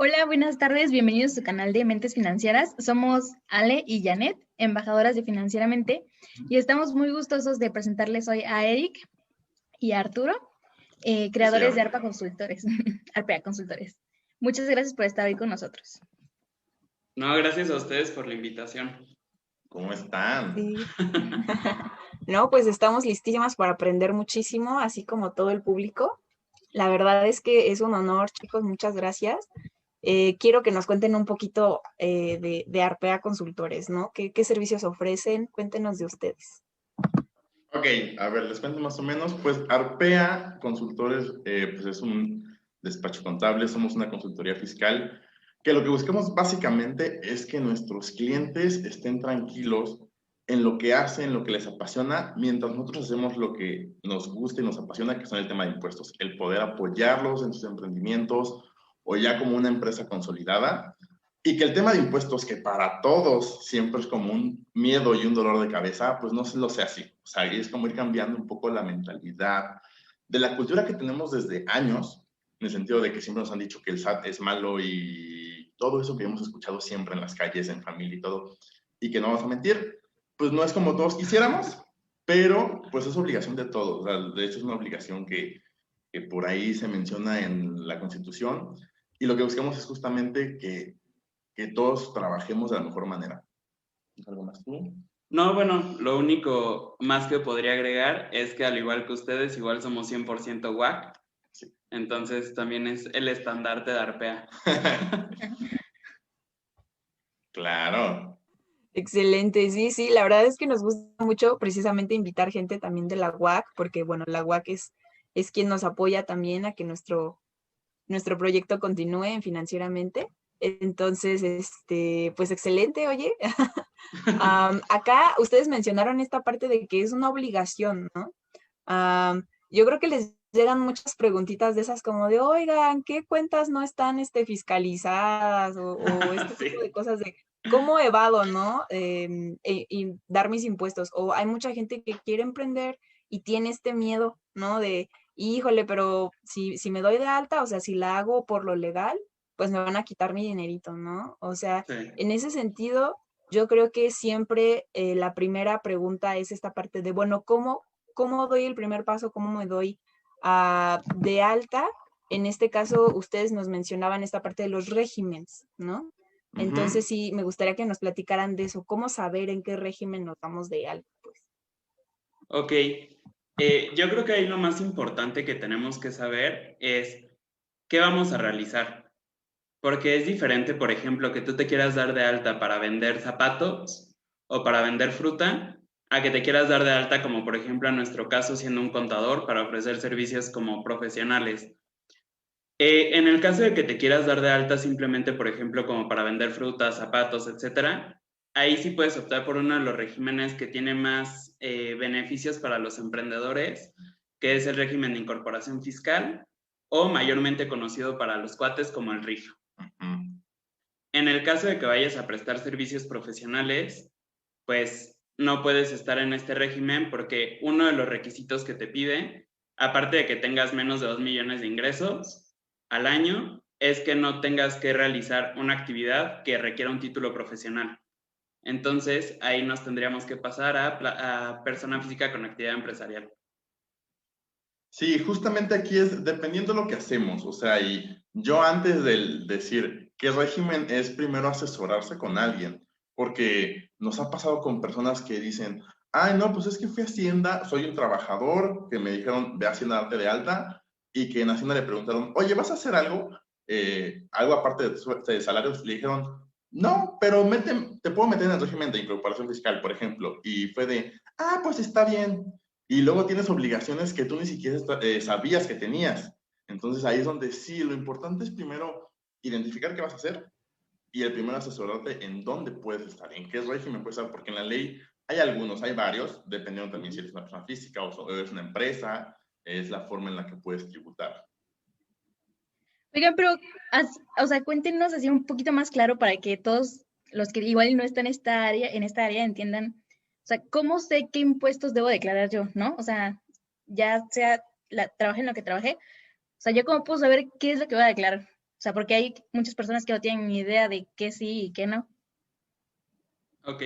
Hola, buenas tardes, bienvenidos a su canal de Mentes Financieras. Somos Ale y Janet, embajadoras de Financieramente, y estamos muy gustosos de presentarles hoy a Eric y a Arturo, Sí, creadores de señor. ARPA Consultores, ARPA Consultores. Muchas gracias por estar hoy con nosotros. No, gracias a ustedes por la invitación. ¿Cómo están? Sí. No, pues estamos listísimas para aprender muchísimo, así como todo el público. La verdad es que es un honor, chicos, muchas gracias. Quiero que nos cuenten un poquito de Arpea Consultores, ¿no? ¿Qué servicios ofrecen? Cuéntenos de ustedes. Ok, a ver, les cuento más o menos. Pues Arpea Consultores pues es un despacho contable, somos una consultoría fiscal, que lo que buscamos básicamente es que nuestros clientes estén tranquilos en lo que hacen, en lo que les apasiona, mientras nosotros hacemos lo que nos gusta y nos apasiona, que son el tema de impuestos, el poder apoyarlos en sus emprendimientos o ya como una empresa consolidada. Y que el tema de impuestos, que para todos siempre es como un miedo y un dolor de cabeza, pues no se lo sea así. O sea, es como ir cambiando un poco la mentalidad de la cultura que tenemos desde años, en el sentido de que siempre nos han dicho que el SAT es malo y todo eso que hemos escuchado siempre en las calles, en familia y todo, y que no vamos a mentir, pues no es como todos quisiéramos, pero pues es obligación de todos. O sea, de hecho es una obligación que por ahí se menciona en la Constitución, y lo que buscamos es justamente que todos trabajemos de la mejor manera. ¿Algo más tú? No, bueno, lo único más que podría agregar es que al igual que ustedes, igual somos 100% WAC. Sí. Entonces también es el estandarte de Arpea. Claro. Excelente, sí, la verdad es que nos gusta mucho precisamente invitar gente también de la UAC, porque bueno, la UAC es quien nos apoya también a que nuestro proyecto continúe en Financieramente. Entonces, pues excelente, oye. Acá ustedes mencionaron esta parte de que es una obligación, ¿no? Yo creo que les llegan muchas preguntitas de esas como de, oigan, ¿qué cuentas no están fiscalizadas? O este Sí. tipo de cosas de cómo evado, ¿no? Y dar mis impuestos. O hay mucha gente que quiere emprender y tiene este miedo, ¿no? De, híjole, pero si me doy de alta, o sea, si la hago por lo legal, pues me van a quitar mi dinerito, ¿no? O sea, Sí. en ese sentido, yo creo que siempre la primera pregunta es esta parte de, bueno, ¿cómo doy el primer paso? ¿Cómo me doy de alta? En este caso, ustedes nos mencionaban esta parte de los regímenes, ¿no? Entonces, sí, me gustaría que nos platicaran de eso. ¿Cómo saber en qué régimen nos damos de alta? Pues? Ok. Yo creo que ahí lo más importante que tenemos que saber es qué vamos a realizar. Porque es diferente, por ejemplo, que tú te quieras dar de alta para vender zapatos o para vender fruta, a que te quieras dar de alta, como por ejemplo en nuestro caso, siendo un contador para ofrecer servicios como profesionales. En el caso de que te quieras dar de alta simplemente, por ejemplo, como para vender frutas, zapatos, etcétera, ahí sí puedes optar por uno de los regímenes que tiene más beneficios para los emprendedores, que es el régimen de incorporación fiscal, o mayormente conocido para los cuates como el RIF. En el caso de que vayas a prestar servicios profesionales, pues no puedes estar en este régimen porque uno de los requisitos que te pide, aparte de que tengas menos de 2 millones de ingresos al año, es que no tengas que realizar una actividad que requiera un título profesional. Entonces, ahí nos tendríamos que pasar a persona física con actividad empresarial. Sí, justamente aquí es dependiendo de lo que hacemos. O sea, y yo antes de decir qué régimen es, primero asesorarse con alguien, porque nos ha pasado con personas que dicen, ay, no, pues es que fui a Hacienda, soy un trabajador, que me dijeron, ve a Hacienda, darte de alta, y que en Hacienda le preguntaron, oye, ¿vas a hacer algo? Algo aparte de salarios, le dijeron, no, pero te puedo meter en el régimen de incorporación fiscal, por ejemplo. Y fue de, ah, pues está bien. Y luego tienes obligaciones que tú ni siquiera sabías que tenías. Entonces ahí es donde sí, lo importante es primero identificar qué vas a hacer y el primero asesorarte en dónde puedes estar, en qué régimen puedes estar, porque en la ley hay algunos, hay varios, dependiendo también si eres una persona física o eres una empresa, es la forma en la que puedes tributar. Oigan, pero, o sea, cuéntenos así un poquito más claro para que todos los que igual no están en esta área entiendan, o sea, ¿cómo sé qué impuestos debo declarar yo, no? O sea, ya sea trabaje en lo que trabaje, o sea, ¿yo cómo puedo saber qué es lo que voy a declarar? O sea, porque hay muchas personas que no tienen ni idea de qué sí y qué no. Ok.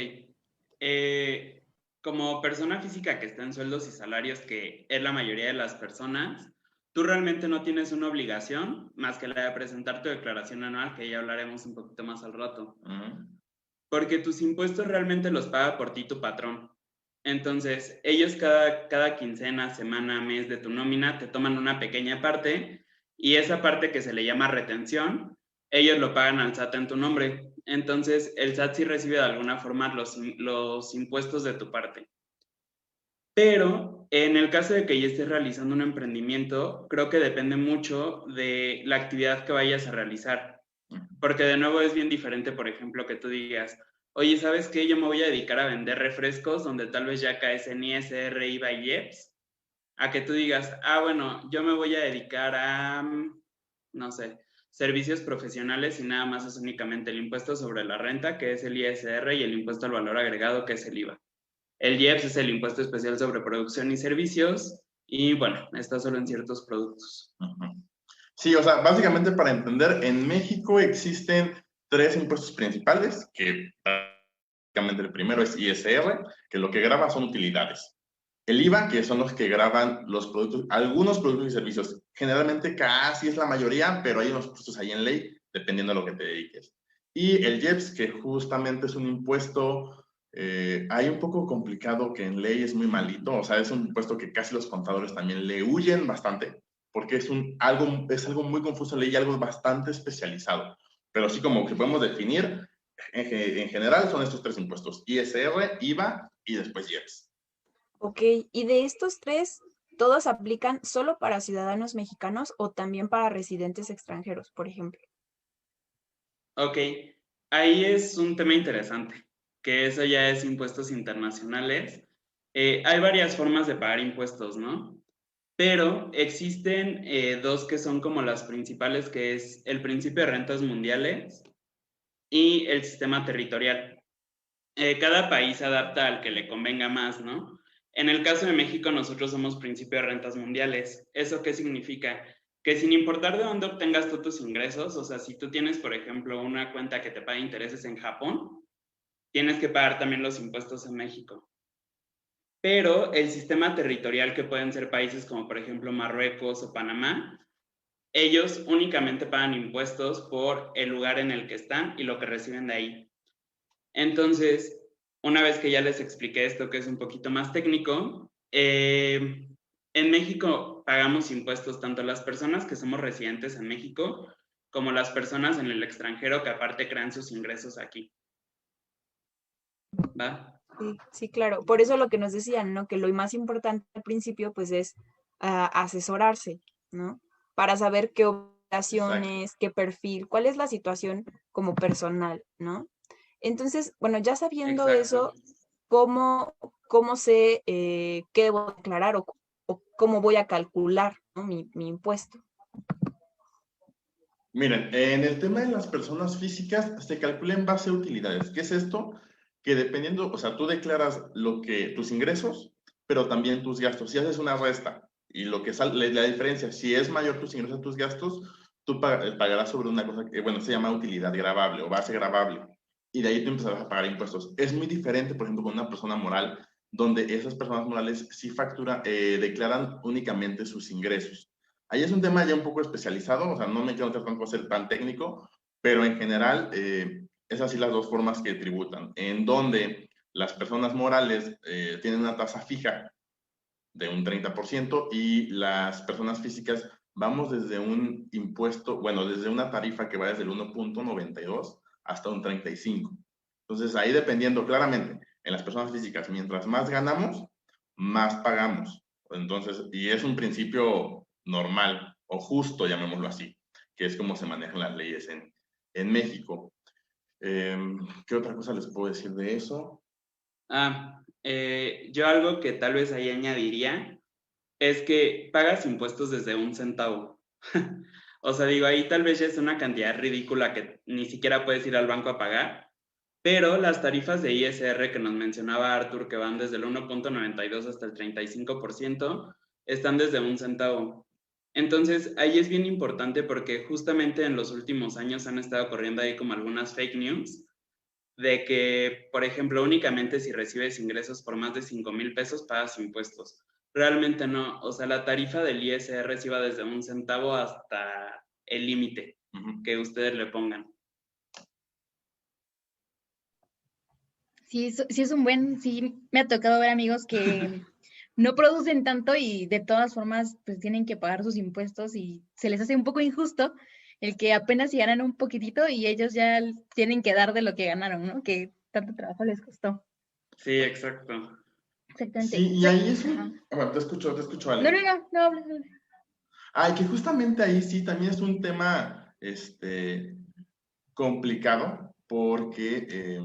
Como persona física que está en sueldos y salarios, que es la mayoría de las personas, tú realmente no tienes una obligación más que la de presentar tu declaración anual, que ya hablaremos un poquito más al rato. Porque tus impuestos realmente los paga por ti tu patrón. Entonces, ellos cada quincena, semana, mes de tu nómina te toman una pequeña parte y esa parte que se le llama retención, ellos lo pagan al SAT en tu nombre. Entonces, el SAT sí recibe de alguna forma los impuestos de tu parte. Pero en el caso de que ya estés realizando un emprendimiento, creo que depende mucho de la actividad que vayas a realizar. Porque de nuevo es bien diferente, por ejemplo, que tú digas, oye, ¿sabes qué? Yo me voy a dedicar a vender refrescos donde tal vez ya caes en ISR, IVA y IEPS, a que tú digas, bueno, yo me voy a dedicar a, no sé, servicios profesionales y nada más es únicamente el impuesto sobre la renta, que es el ISR, y el impuesto al valor agregado, que es el IVA. El IEPS es el impuesto especial sobre producción y servicios, y bueno, está solo en ciertos productos. Sí, o sea, básicamente para entender, en México existen 3 impuestos principales, que básicamente el primero es ISR, que lo que grava son utilidades. El IVA, que son los que graban los productos, algunos productos y servicios. Generalmente casi es la mayoría, pero hay unos puestos ahí en ley, dependiendo de lo que te dediques. Y el IEPS, que justamente es un impuesto, hay un poco complicado, que en ley es muy malito, o sea, es un impuesto que casi los contadores también le huyen bastante, porque es algo muy confuso en ley y algo bastante especializado. Pero sí, como que podemos definir, en general son estos 3 impuestos: ISR, IVA y después IEPS. Ok, y de estos 3, ¿todos aplican solo para ciudadanos mexicanos o también para residentes extranjeros, por ejemplo? Ok, ahí es un tema interesante, que eso ya es impuestos internacionales. Hay varias formas de pagar impuestos, ¿no? Pero existen 2 que son como las principales, que es el principio de rentas mundiales y el sistema territorial. Cada país se adapta al que le convenga más, ¿no? En el caso de México, nosotros somos principio de rentas mundiales. ¿Eso qué significa? Que sin importar de dónde obtengas tú tus ingresos, o sea, si tú tienes, por ejemplo, una cuenta que te paga intereses en Japón, tienes que pagar también los impuestos en México. Pero el sistema territorial, que pueden ser países como, por ejemplo, Marruecos o Panamá, ellos únicamente pagan impuestos por el lugar en el que están y lo que reciben de ahí. Entonces, una vez que ya les expliqué esto, que es un poquito más técnico, en México pagamos impuestos tanto las personas que somos residentes en México como las personas en el extranjero que aparte crean sus ingresos aquí. ¿Va? Sí, claro. Por eso lo que nos decían, ¿no? Que lo más importante al principio, pues, es asesorarse, ¿no? Para saber qué obligaciones, qué perfil, cuál es la situación como personal, ¿no? Entonces, bueno, ya sabiendo eso, ¿cómo sé qué debo declarar o cómo voy a calcular, ¿no? mi impuesto? Miren, en el tema de las personas físicas se calcula en base a utilidades. ¿Qué es esto? Que dependiendo, o sea, tú declaras tus ingresos, pero también tus gastos. Si haces una resta y lo que sale, la diferencia, si es mayor tus ingresos a tus gastos, tú pagarás sobre una cosa que, bueno, se llama utilidad gravable o base gravable. Y de ahí tú empezarás a pagar impuestos. Es muy diferente, por ejemplo, con una persona moral, donde esas personas morales sí declaran únicamente sus ingresos. Ahí es un tema ya un poco especializado, o sea, no me quiero tampoco ser tan técnico, pero en general es así las 2 formas que tributan, en donde las personas morales tienen una tasa fija de un 30% y las personas físicas vamos desde un impuesto, bueno, desde una tarifa que va desde el 1.92 hasta un 35. Entonces ahí dependiendo claramente, en las personas físicas, mientras más ganamos, más pagamos. Entonces, y es un principio normal o justo, llamémoslo así, que es como se manejan las leyes en México. ¿Qué otra cosa les puedo decir de eso? Yo algo que tal vez ahí añadiría es que pagas impuestos desde 1 centavo. O sea, digo, ahí tal vez ya es una cantidad ridícula que ni siquiera puedes ir al banco a pagar, pero las tarifas de ISR que nos mencionaba Arthur, que van desde el 1.92 hasta el 35%, están desde 1 centavo. Entonces, ahí es bien importante porque justamente en los últimos años han estado corriendo ahí como algunas fake news de que, por ejemplo, únicamente si recibes ingresos por más de 5,000 pesos pagas impuestos. Realmente no, o sea, la tarifa del ISR sí va desde 1 centavo hasta el límite que ustedes le pongan. Sí, sí es un buen, sí me ha tocado ver amigos que no producen tanto y de todas formas pues tienen que pagar sus impuestos y se les hace un poco injusto el que apenas si ganan un poquitito y ellos ya tienen que dar de lo que ganaron, ¿no? Que tanto trabajo les costó. Sí, exacto. Exactamente. Sí, y ahí es Ajá. Bueno, te escucho, Ale. No, habla. Ay, que justamente ahí sí también es un tema, complicado, porque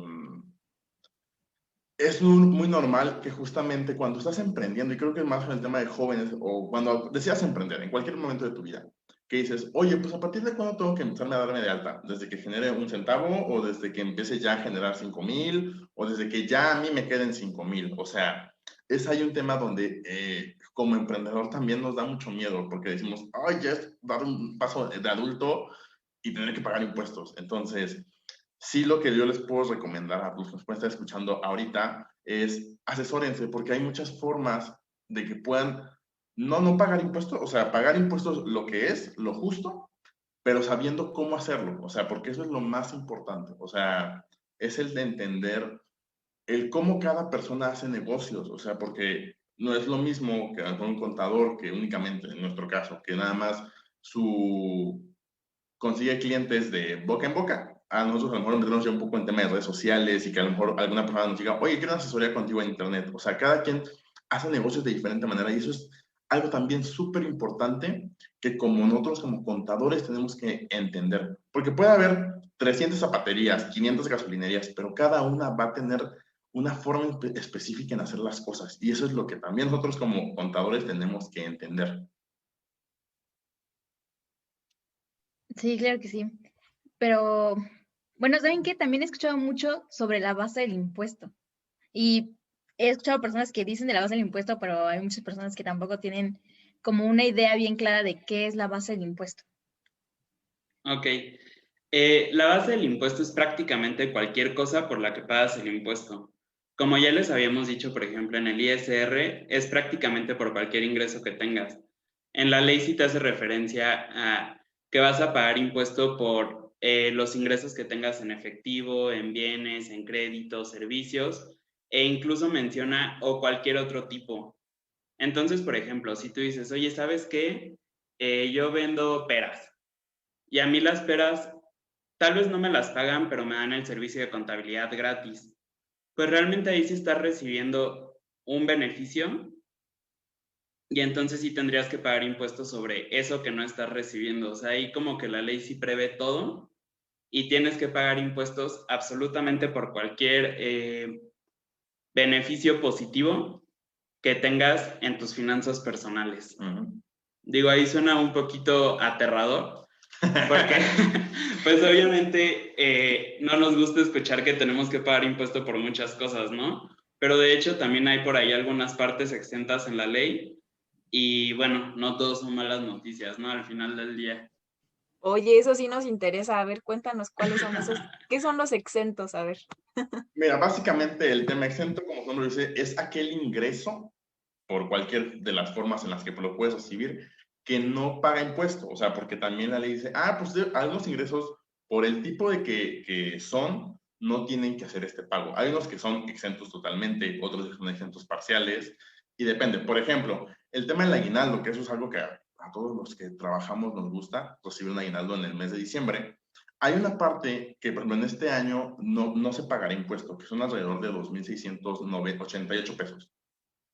es muy normal que justamente cuando estás emprendiendo, y creo que es más en el tema de jóvenes, o cuando deseas emprender, en cualquier momento de tu vida, que dices, oye, pues a partir de cuándo tengo que empezarme a darme de alta, desde que genere 1 centavo, o desde que empiece ya a generar 5,000, o desde que ya a mí me queden 5,000. O sea, es ahí un tema donde como emprendedor también nos da mucho miedo, porque decimos, ay, ya es dar un paso de adulto y tener que pagar impuestos. Entonces, sí, lo que yo les puedo recomendar a los que nos pueden estar escuchando ahorita es asesórense, porque hay muchas formas de que puedan no pagar impuestos, o sea, pagar impuestos lo que es, lo justo, pero sabiendo cómo hacerlo, o sea, porque eso es lo más importante, o sea, es el de entender el cómo cada persona hace negocios, o sea, porque no es lo mismo que un contador que únicamente, en nuestro caso, que nada más consigue clientes de boca en boca. A nosotros a lo mejor meternos ya un poco en tema de redes sociales y que a lo mejor alguna persona nos diga, oye, quiero una asesoría contigo en internet. O sea, cada quien hace negocios de diferente manera y eso es algo también súper importante que como nosotros como contadores tenemos que entender. Porque puede haber 300 zapaterías, 500 gasolinerías, pero cada una va a tener una forma específica en hacer las cosas. Y eso es lo que también nosotros como contadores tenemos que entender. Sí, claro que sí. Pero, bueno, ¿saben qué? También he escuchado mucho sobre la base del impuesto. Y he escuchado personas que dicen de la base del impuesto, pero hay muchas personas que tampoco tienen como una idea bien clara de qué es la base del impuesto. Ok. La base del impuesto es prácticamente cualquier cosa por la que pagas el impuesto. Como ya les habíamos dicho, por ejemplo, en el ISR es prácticamente por cualquier ingreso que tengas. En la ley sí te hace referencia a que vas a pagar impuesto por los ingresos que tengas en efectivo, en bienes, en créditos, servicios, e incluso menciona o cualquier otro tipo. Entonces, por ejemplo, si tú dices, oye, ¿sabes qué? Yo vendo peras y a mí las peras tal vez no me las pagan, pero me dan el servicio de contabilidad gratis. Pues realmente ahí sí estás recibiendo un beneficio y entonces sí tendrías que pagar impuestos sobre eso que no estás recibiendo. O sea, ahí como que la ley sí prevé todo y tienes que pagar impuestos absolutamente por cualquier beneficio positivo que tengas en tus finanzas personales. Digo, ahí suena un poquito aterrador, porque pues obviamente no nos gusta escuchar que tenemos que pagar impuesto por muchas cosas, ¿no? Pero de hecho también hay por ahí algunas partes exentas en la ley y bueno, no todos son malas noticias, ¿no? Al final del día. Oye, eso sí nos interesa. A ver, cuéntanos cuáles son esos, ¿qué son los exentos? A ver. Mira, básicamente el tema exento, como su nombre dice, es aquel ingreso por cualquier de las formas en las que lo puedes recibir, que no paga impuesto. O sea, porque también la ley dice, pues algunos ingresos, por el tipo de que son, no tienen que hacer este pago. Hay unos que son exentos totalmente, otros que son exentos parciales, y depende. Por ejemplo, el tema del aguinaldo, que eso es algo que a todos los que trabajamos nos gusta, recibir un aguinaldo en el mes de diciembre. Hay una parte que, por ejemplo, en este año no se pagará impuesto, que son alrededor de 2,688 pesos.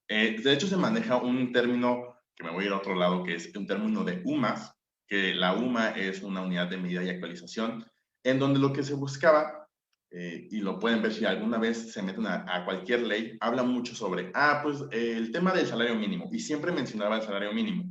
De hecho, se maneja un término, que me voy a ir a otro lado, que es un término de UMAS, que la UMA es una unidad de medida y actualización, en donde lo que se buscaba, y lo pueden ver si alguna vez se meten a cualquier ley, habla mucho sobre, pues el tema del salario mínimo, y siempre mencionaba el salario mínimo.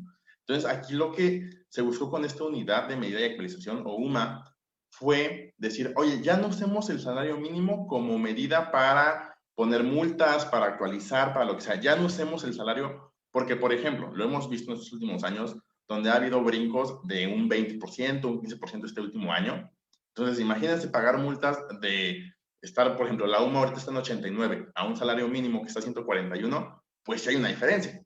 Entonces, aquí lo que se buscó con esta unidad de medida y actualización, o UMA, fue decir, oye, ya no usemos el salario mínimo como medida para poner multas, para actualizar, para lo que sea. Ya no usemos el salario, porque, por ejemplo, lo hemos visto en estos últimos años, donde ha habido brincos de un 20%, un 15% este último año. Entonces, imagínense pagar multas de estar, por ejemplo, la UMA ahorita está en 89, a un salario mínimo que está en 141, pues sí hay una diferencia.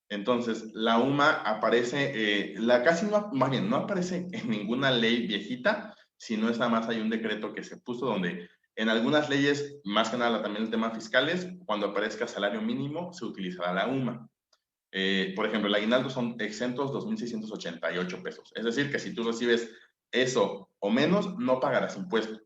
Entonces, la UMA aparece, casi no, más bien, no aparece en ninguna ley viejita, sino es nada más hay un decreto que se puso donde en algunas leyes, más que nada también el tema fiscales, cuando aparezca salario mínimo, se utilizará la UMA. Por ejemplo, el aguinaldo son exentos 2.688 pesos. Es decir, que si tú recibes eso o menos, no pagarás impuesto.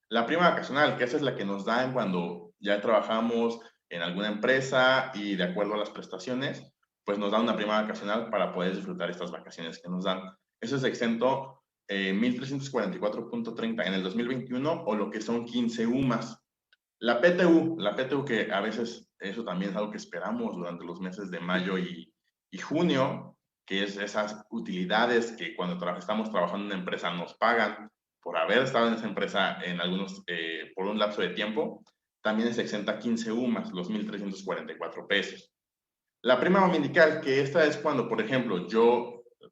La prima vacacional, que esa es la que nos dan cuando ya trabajamos en alguna empresa y de acuerdo a las prestaciones, pues nos dan una prima vacacional para poder disfrutar estas vacaciones que nos dan. Eso es exento 1.344.30 en el 2021 o lo que son 15 UMAS. La PTU que a veces eso también es algo que esperamos durante los meses de mayo y junio, que es esas utilidades que cuando estamos trabajando en una empresa nos pagan por haber estado en esa empresa en algunos, por un lapso de tiempo, también es exenta 15 UMAS, los 1.344 pesos. La prima dominical, que esta es cuando, por ejemplo,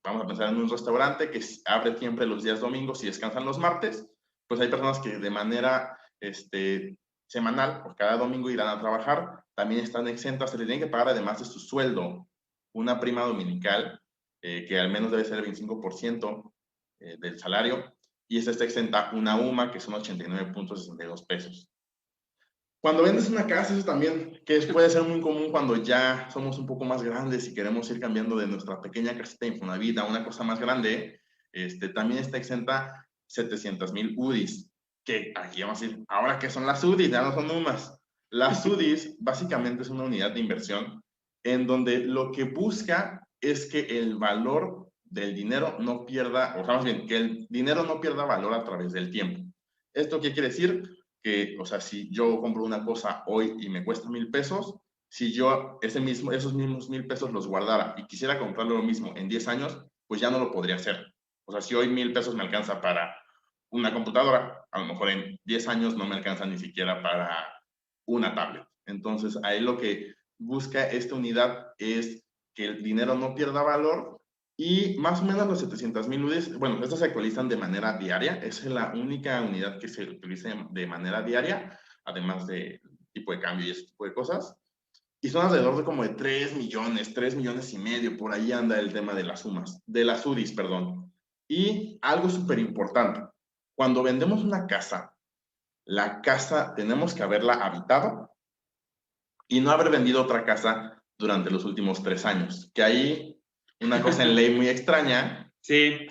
vamos a pensar en un restaurante que abre siempre los días domingos y descansan los martes, pues hay personas que de manera semanal, por cada domingo irán a trabajar, también están exentas, se les tienen que pagar además de su sueldo una prima dominical, que al menos debe ser el 25% del salario, y esta está exenta una UMA, que son 89.62 pesos. Cuando vendes una casa, eso también, que puede ser muy común cuando ya somos un poco más grandes y queremos ir cambiando de nuestra pequeña casita de Infonavit a una cosa más grande, también está exenta 700,000 UDIs, que aquí vamos a decir, ¿ahora qué son las UDIs? Ya no son UMAS. Las UDIs básicamente es una unidad de inversión en donde lo que busca es que el valor del dinero no pierda, o sea, más bien, que el dinero no pierda valor a través del tiempo. ¿Esto qué quiere decir? Que, o sea, si yo compro una cosa hoy y me cuesta 1,000 pesos, si yo esos mismos 1,000 pesos los guardara y quisiera comprarlo lo mismo en 10 años, pues ya no lo podría hacer. O sea, si hoy 1,000 pesos me alcanza para una computadora, a lo mejor en 10 años no me alcanza ni siquiera para una tablet. Entonces, ahí lo que busca esta unidad es que el dinero no pierda valor y más o menos los 700,000 UDIs, bueno, estas se actualizan de manera diaria, esa es la única unidad que se utiliza de manera diaria, además de tipo de cambio y ese tipo de cosas. Y son alrededor de como de 3 millones, 3,5 millones, por ahí anda el tema de las sumas, de las UDIs, perdón. Y algo súper importante, cuando vendemos una casa, la casa tenemos que haberla habitado y no haber vendido otra casa durante los últimos 3 años, que ahí una cosa en ley muy extraña. Sí,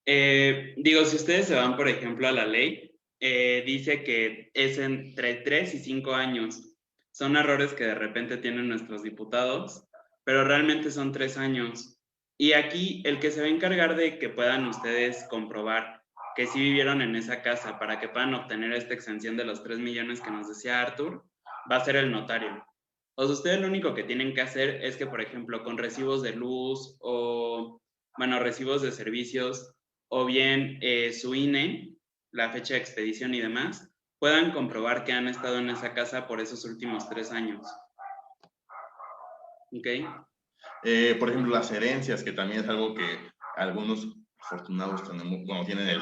digo, si ustedes se van, por ejemplo, a la ley, dice que es entre 3 y 5 años. Son errores que de repente tienen nuestros diputados, pero realmente son 3 años. Y aquí el que se va a encargar de que puedan ustedes comprobar que sí vivieron en esa casa para que puedan obtener esta exención de los 3 millones que nos decía Arthur, va a ser el notario. O sea, ustedes lo único que tienen que hacer es que, por ejemplo, con recibos de luz o, bueno, recibos de servicios o bien su INE, la fecha de expedición y demás, puedan comprobar que han estado en esa casa por esos últimos 3 años. ¿Ok? Por ejemplo, las herencias, que también es algo que algunos afortunados tenemos, bueno, tienen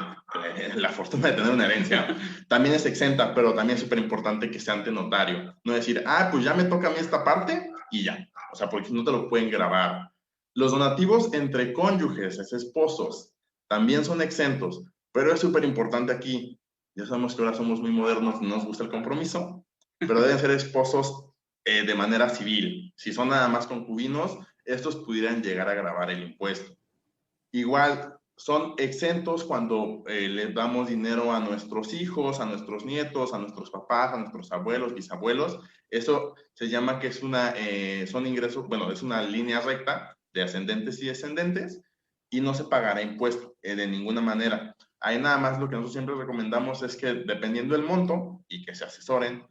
la fortuna de tener una herencia, también es exenta, pero también es súper importante que sea ante notario. No decir, pues ya me toca a mí esta parte y ya. O sea, porque no te lo pueden grabar. Los donativos entre cónyuges, esposos, también son exentos, pero es súper importante aquí. Ya sabemos que ahora somos muy modernos, no nos gusta el compromiso, pero deben ser esposos de manera civil. Si son nada más concubinos, estos pudieran llegar a gravar el impuesto. Igual, son exentos cuando les damos dinero a nuestros hijos, a nuestros nietos, a nuestros papás, a nuestros abuelos, bisabuelos. Eso se llama que son ingresos, bueno, es una línea recta de ascendentes y descendentes y no se pagará impuesto de ninguna manera. Ahí nada más lo que nosotros siempre recomendamos es que dependiendo del monto y que se asesoren,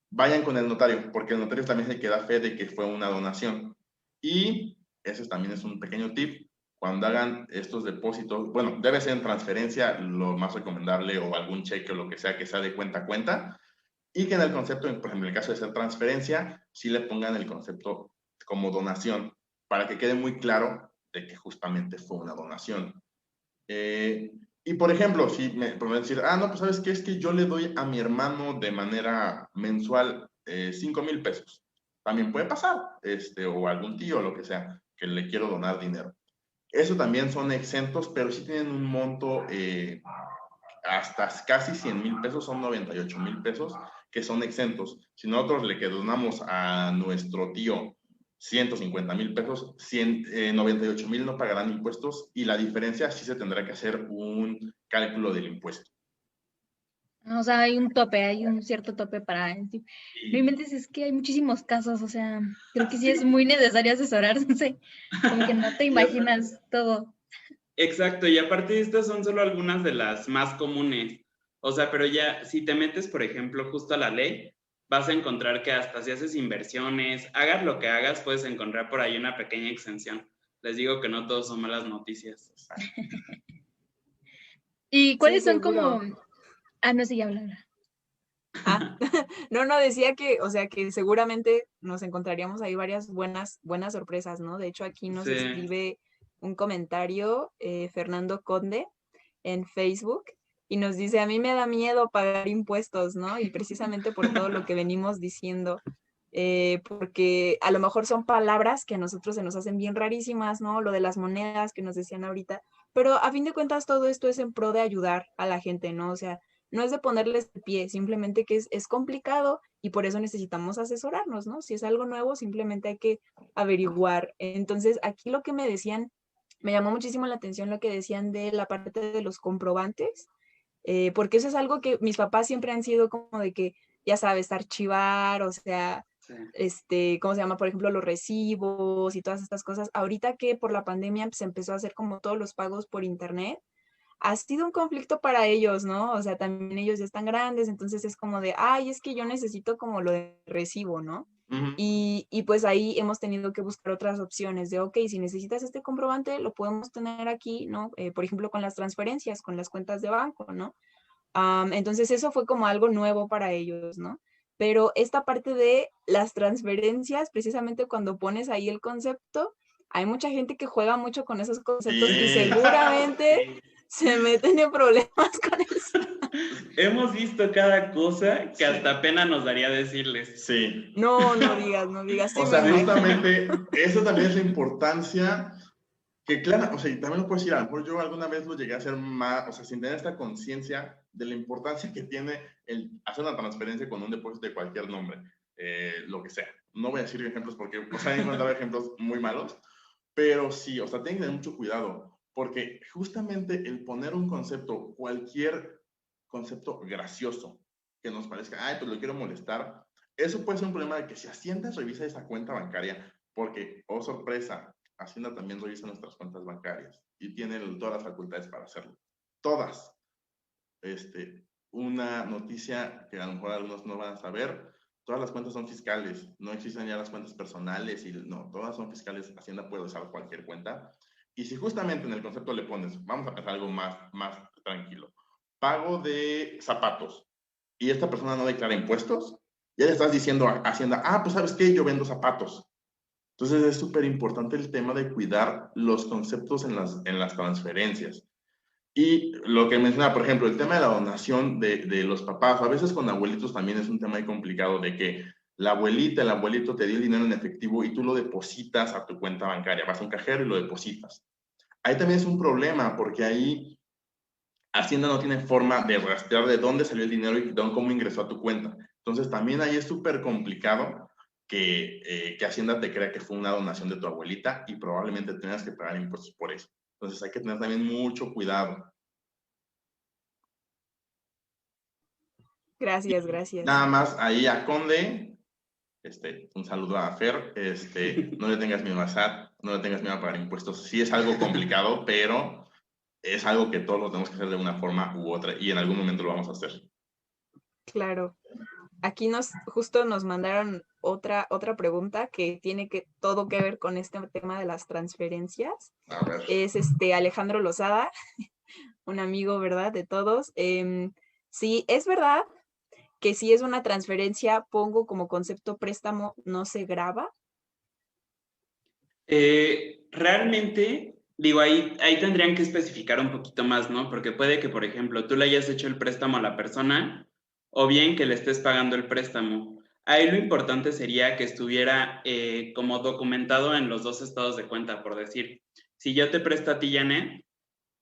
vayan con el notario, porque el notario también es el que da fe de que fue una donación. Y ese también es un pequeño tip. Cuando hagan estos depósitos, bueno, debe ser en transferencia lo más recomendable o algún cheque o lo que sea de cuenta a cuenta. Y que en el concepto, por ejemplo, en el caso de ser transferencia, sí le pongan el concepto como donación, para que quede muy claro de que justamente fue una donación. Y por ejemplo, si me pueden decir, no, pues ¿sabes qué? Es que yo le doy a mi hermano de manera mensual 5,000 pesos. También puede pasar, o algún tío o lo que sea, que le quiero donar dinero. Eso también son exentos, pero sí tienen un monto hasta casi 100,000 pesos, son 98,000 pesos, que son exentos. Si nosotros le donamos a nuestro tío 150,000 pesos, 98,000 no pagarán impuestos y la diferencia sí se tendrá que hacer un cálculo del impuesto. O sea, hay un tope, hay un cierto tope para... No inventes, es que hay muchísimos casos, o sea, creo que sí es muy necesario asesorarse, como que no te imaginas todo. Exacto, y aparte estas son solo algunas de las más comunes. O sea, pero ya, si te metes, por ejemplo, justo a la ley, vas a encontrar que hasta si haces inversiones, hagas lo que hagas, puedes encontrar por ahí una pequeña exención. Les digo que no todos son malas noticias. ¿Y cuáles Sí, son seguro. como...? No sé, ya hablar. No, decía que, o sea, que seguramente nos encontraríamos ahí varias buenas sorpresas, ¿no? De hecho, aquí nos Sí. escribe un comentario Fernando Conde en Facebook y nos dice, a mí me da miedo pagar impuestos, ¿no? Y precisamente por todo lo que venimos diciendo, porque a lo mejor son palabras que a nosotros se nos hacen bien rarísimas, ¿no? Lo de las monedas que nos decían ahorita, pero a fin de cuentas todo esto es en pro de ayudar a la gente, ¿no? O sea, no es de ponerles de pie, simplemente que es complicado y por eso necesitamos asesorarnos, ¿no? Si es algo nuevo, simplemente hay que averiguar. Entonces, aquí lo que me decían, me llamó muchísimo la atención lo que decían de la parte de los comprobantes, porque eso es algo que mis papás siempre han sido como de que, ya sabes, archivar, o sea, ¿cómo se llama? Por ejemplo, los recibos y todas estas cosas. Ahorita que por la pandemia se empezó a hacer como todos los pagos por internet, ha sido un conflicto para ellos, ¿no? O sea, también ellos ya están grandes, entonces es como de, ay, es que yo necesito como lo de recibo, ¿no? Y pues ahí hemos tenido que buscar otras opciones de, ok, si necesitas este comprobante, lo podemos tener aquí, ¿no? Por ejemplo, con las transferencias, con las cuentas de banco, ¿no? Entonces eso fue como algo nuevo para ellos, ¿no? Pero esta parte de las transferencias, precisamente cuando pones ahí el concepto, hay mucha gente que juega mucho con esos conceptos y seguramente se meten en problemas con eso. Hemos visto cada cosa que hasta pena nos daría decirles. Sí. No digas. Sí, o sea, justamente, eso también es la importancia que, claro, o sea, y también lo puedo decir, a lo mejor yo alguna vez lo llegué a hacer más, o sea, sin tener esta conciencia de la importancia que tiene el hacer una transferencia con un depósito de cualquier nombre, lo que sea. No voy a decir ejemplos porque, o sea, he encontrado ejemplos muy malos, pero sí, o sea, tienen que tener mucho cuidado, porque justamente el poner un concepto, cualquier concepto gracioso, que nos parezca, ay, pues lo quiero molestar, eso puede ser un problema de que si Hacienda revisa esa cuenta bancaria, porque, oh sorpresa, Hacienda también revisa nuestras cuentas bancarias y tiene todas las facultades para hacerlo. Todas. Una noticia que a lo mejor algunos no van a saber, todas las cuentas son fiscales, no existen ya las cuentas personales y no, todas son fiscales, Hacienda puede usar cualquier cuenta. Y si justamente en el concepto le pones, vamos a pensar algo más tranquilo, pago de zapatos, y esta persona no declara impuestos, ya le estás diciendo a Hacienda, pues ¿sabes qué? Yo vendo zapatos. Entonces es súper importante el tema de cuidar los conceptos en las transferencias. Y lo que menciona, por ejemplo, el tema de la donación de los papás, a veces con abuelitos también es un tema muy complicado de que la abuelita, el abuelito te dio el dinero en efectivo y tú lo depositas a tu cuenta bancaria, vas a un cajero y lo depositas. Ahí también es un problema porque ahí Hacienda no tiene forma de rastrear de dónde salió el dinero y cómo ingresó a tu cuenta. Entonces también ahí es súper complicado que Hacienda te crea que fue una donación de tu abuelita y probablemente tengas que pagar impuestos por eso. Entonces hay que tener también mucho cuidado. Gracias. Nada más ahí a Conde, un saludo a Fer, no le tengas miedo a SAT, no le tengas miedo a pagar impuestos. Sí es algo complicado, pero es algo que todos lo tenemos que hacer de una forma u otra y en algún momento lo vamos a hacer. Claro. Aquí justo nos mandaron otra pregunta que tiene todo que ver con este tema de las transferencias. A ver. Es Alejandro Lozada, un amigo, ¿verdad? De todos. Sí, es verdad que si es una transferencia, pongo como concepto préstamo, no se graba. Realmente, digo, ahí tendrían que especificar un poquito más, ¿no? Porque puede que, por ejemplo, tú le hayas hecho el préstamo a la persona o bien que le estés pagando el préstamo. Ahí lo importante sería que estuviera como documentado en los dos estados de cuenta, por decir, si yo te presto a ti, Janet,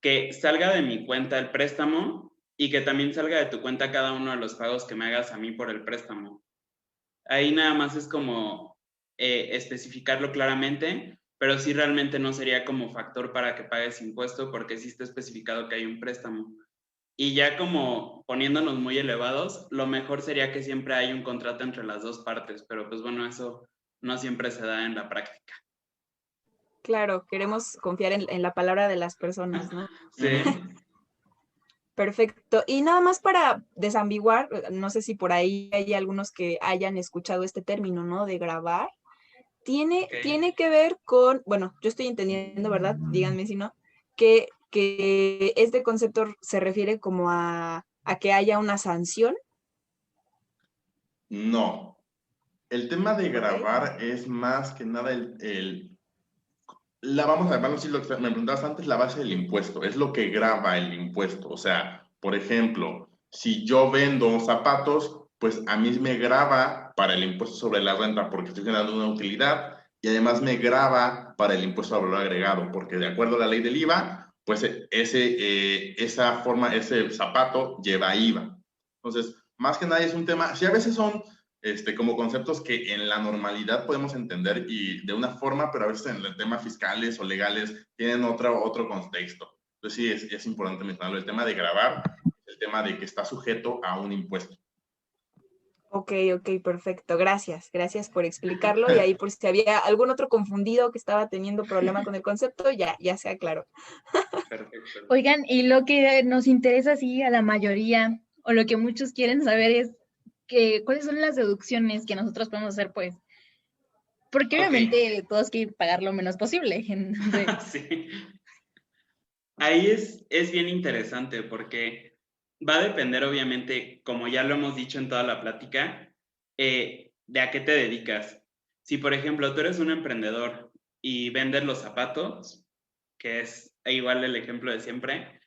que salga de mi cuenta el préstamo y que también salga de tu cuenta cada uno de los pagos que me hagas a mí por el préstamo. Ahí nada más es como especificarlo claramente, pero sí realmente no sería como factor para que pagues impuesto porque sí está especificado que hay un préstamo. Y ya como poniéndonos muy elevados, lo mejor sería que siempre hay un contrato entre las dos partes, pero pues bueno, eso no siempre se da en la práctica. Claro, queremos confiar en la palabra de las personas, ¿no? Sí. Perfecto. Y nada más para desambiguar, no sé si por ahí hay algunos que hayan escuchado este término, ¿no? De grabar. Tiene que ver con, bueno, yo estoy entendiendo, ¿verdad? Díganme si no, que este concepto se refiere como a que haya una sanción. No. El tema de Ok. grabar es más que nada vamos a decir lo que me preguntabas antes, la base del impuesto, es lo que graba el impuesto. O sea, por ejemplo, si yo vendo zapatos, pues a mí me graba para el impuesto sobre la renta porque estoy generando una utilidad y además me graba para el impuesto al valor agregado porque de acuerdo a la ley del IVA, pues ese zapato lleva IVA. Entonces, más que nada es un tema, si a veces son como conceptos que en la normalidad podemos entender y de una forma, pero a veces en el tema fiscales o legales tienen otro contexto. Entonces sí, es importante mencionarlo. El tema de grabar, el tema de que está sujeto a un impuesto. Ok, perfecto. Gracias por explicarlo. Y ahí por si había algún otro confundido que estaba teniendo problema con el concepto, ya se aclaró. Perfecto. Oigan, y lo que nos interesa, sí, a la mayoría, o lo que muchos quieren saber es cuáles son las deducciones que nosotros podemos hacer, pues. Porque obviamente todos quieren pagar lo menos posible. Entonces, Sí. Ahí es bien interesante porque va a depender, obviamente, como ya lo hemos dicho en toda la plática, de a qué te dedicas. Si, por ejemplo, tú eres un emprendedor y vendes los zapatos, que es igual el ejemplo de siempre,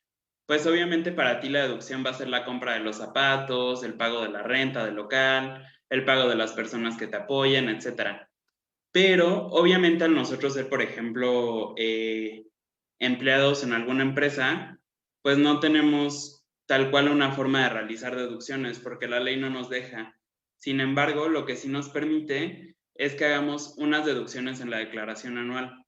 pues obviamente para ti la deducción va a ser la compra de los zapatos, el pago de la renta del local, el pago de las personas que te apoyan, etcétera. Pero obviamente al nosotros ser, por ejemplo, empleados en alguna empresa, pues no tenemos tal cual una forma de realizar deducciones porque la ley no nos deja. Sin embargo, lo que sí nos permite es que hagamos unas deducciones en la declaración anual.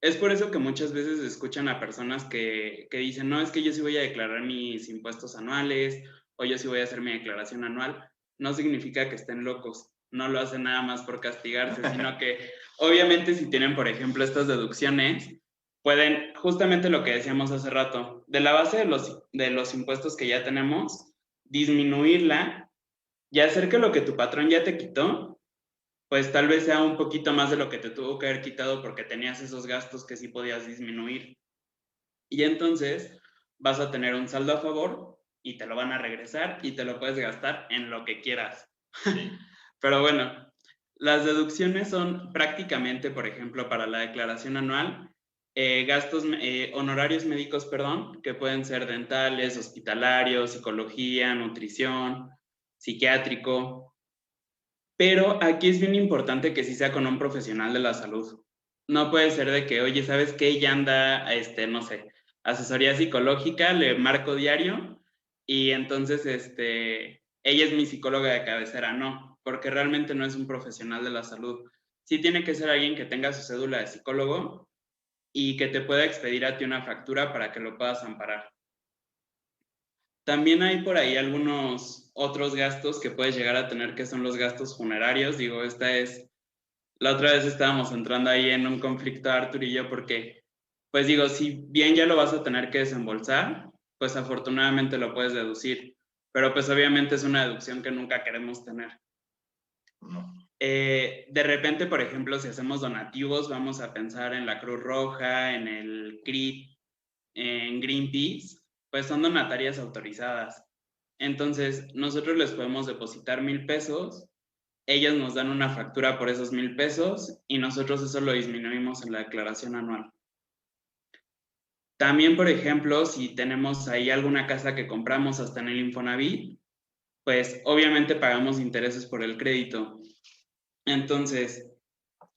Es por eso que muchas veces escuchan a personas que dicen, no, es que yo sí voy a declarar mis impuestos anuales o yo sí voy a hacer mi declaración anual. No significa que estén locos, no lo hacen nada más por castigarse, sino que obviamente si tienen, por ejemplo, estas deducciones, pueden, justamente lo que decíamos hace rato, de la base de los impuestos que ya tenemos, disminuirla y hacer que lo que tu patrón ya te quitó, pues tal vez sea un poquito más de lo que te tuvo que haber quitado porque tenías esos gastos que sí podías disminuir. Y entonces vas a tener un saldo a favor y te lo van a regresar y te lo puedes gastar en lo que quieras. Pero bueno, las deducciones son prácticamente, por ejemplo, para la declaración anual, honorarios médicos, perdón, que pueden ser dentales, hospitalarios, psicología, nutrición, psiquiátrico. Pero aquí es bien importante que sí sea con un profesional de la salud. No puede ser de que, oye, ¿sabes qué? Ella anda, no sé, asesoría psicológica, le marco diario y entonces, ella es mi psicóloga de cabecera. No, porque realmente no es un profesional de la salud. Sí tiene que ser alguien que tenga su cédula de psicólogo y que te pueda expedir a ti una factura para que lo puedas amparar. También hay por ahí algunos otros gastos que puedes llegar a tener, que son los gastos funerarios. Digo, la otra vez estábamos entrando ahí en un conflicto Artur y yo porque, pues digo, si bien ya lo vas a tener que desembolsar, pues afortunadamente lo puedes deducir, pero pues obviamente es una deducción que nunca queremos tener. No. De repente, por ejemplo, si hacemos donativos, vamos a pensar en la Cruz Roja, en el CRIT, en Greenpeace, pues son donatarias autorizadas. Entonces, nosotros les podemos depositar 1,000 pesos ellos nos dan una factura por esos 1,000 pesos y nosotros eso lo disminuimos en la declaración anual. También, por ejemplo, si tenemos ahí alguna casa que compramos hasta en el Infonavit, pues obviamente pagamos intereses por el crédito. Entonces,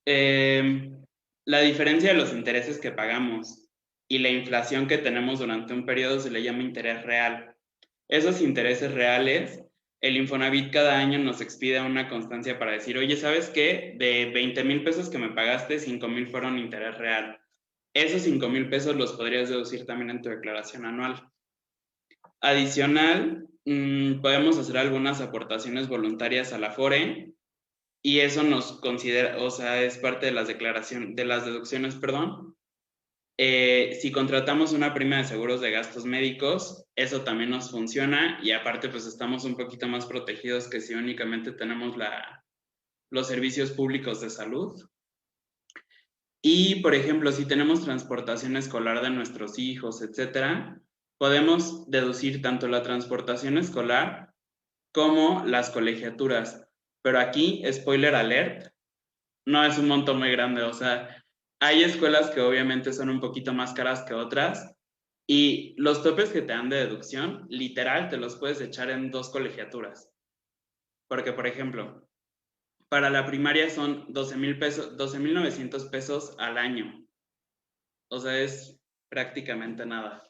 la diferencia de los intereses que pagamos y la inflación que tenemos durante un periodo se le llama interés real. Esos intereses reales, el Infonavit cada año nos expide una constancia para decir, oye, ¿sabes qué? De 20,000 pesos que me pagaste, 5,000 fueron interés real. Esos 5,000 pesos los podrías deducir también en tu declaración anual. Adicional, podemos hacer algunas aportaciones voluntarias a la Afore y eso nos considera, o sea, es parte de las deducciones, perdón. Si contratamos una prima de seguros de gastos médicos, eso también nos funciona y aparte pues estamos un poquito más protegidos que si únicamente tenemos los servicios públicos de salud. Y, por ejemplo, si tenemos transportación escolar de nuestros hijos, etcétera, podemos deducir tanto la transportación escolar como las colegiaturas. Pero aquí, spoiler alert, no es un monto muy grande. O sea, hay escuelas que obviamente son un poquito más caras que otras y los topes que te dan de deducción, literal, te los puedes echar en 2 colegiaturas. Porque, por ejemplo, para la primaria son 12,900 pesos al año. O sea, es prácticamente nada.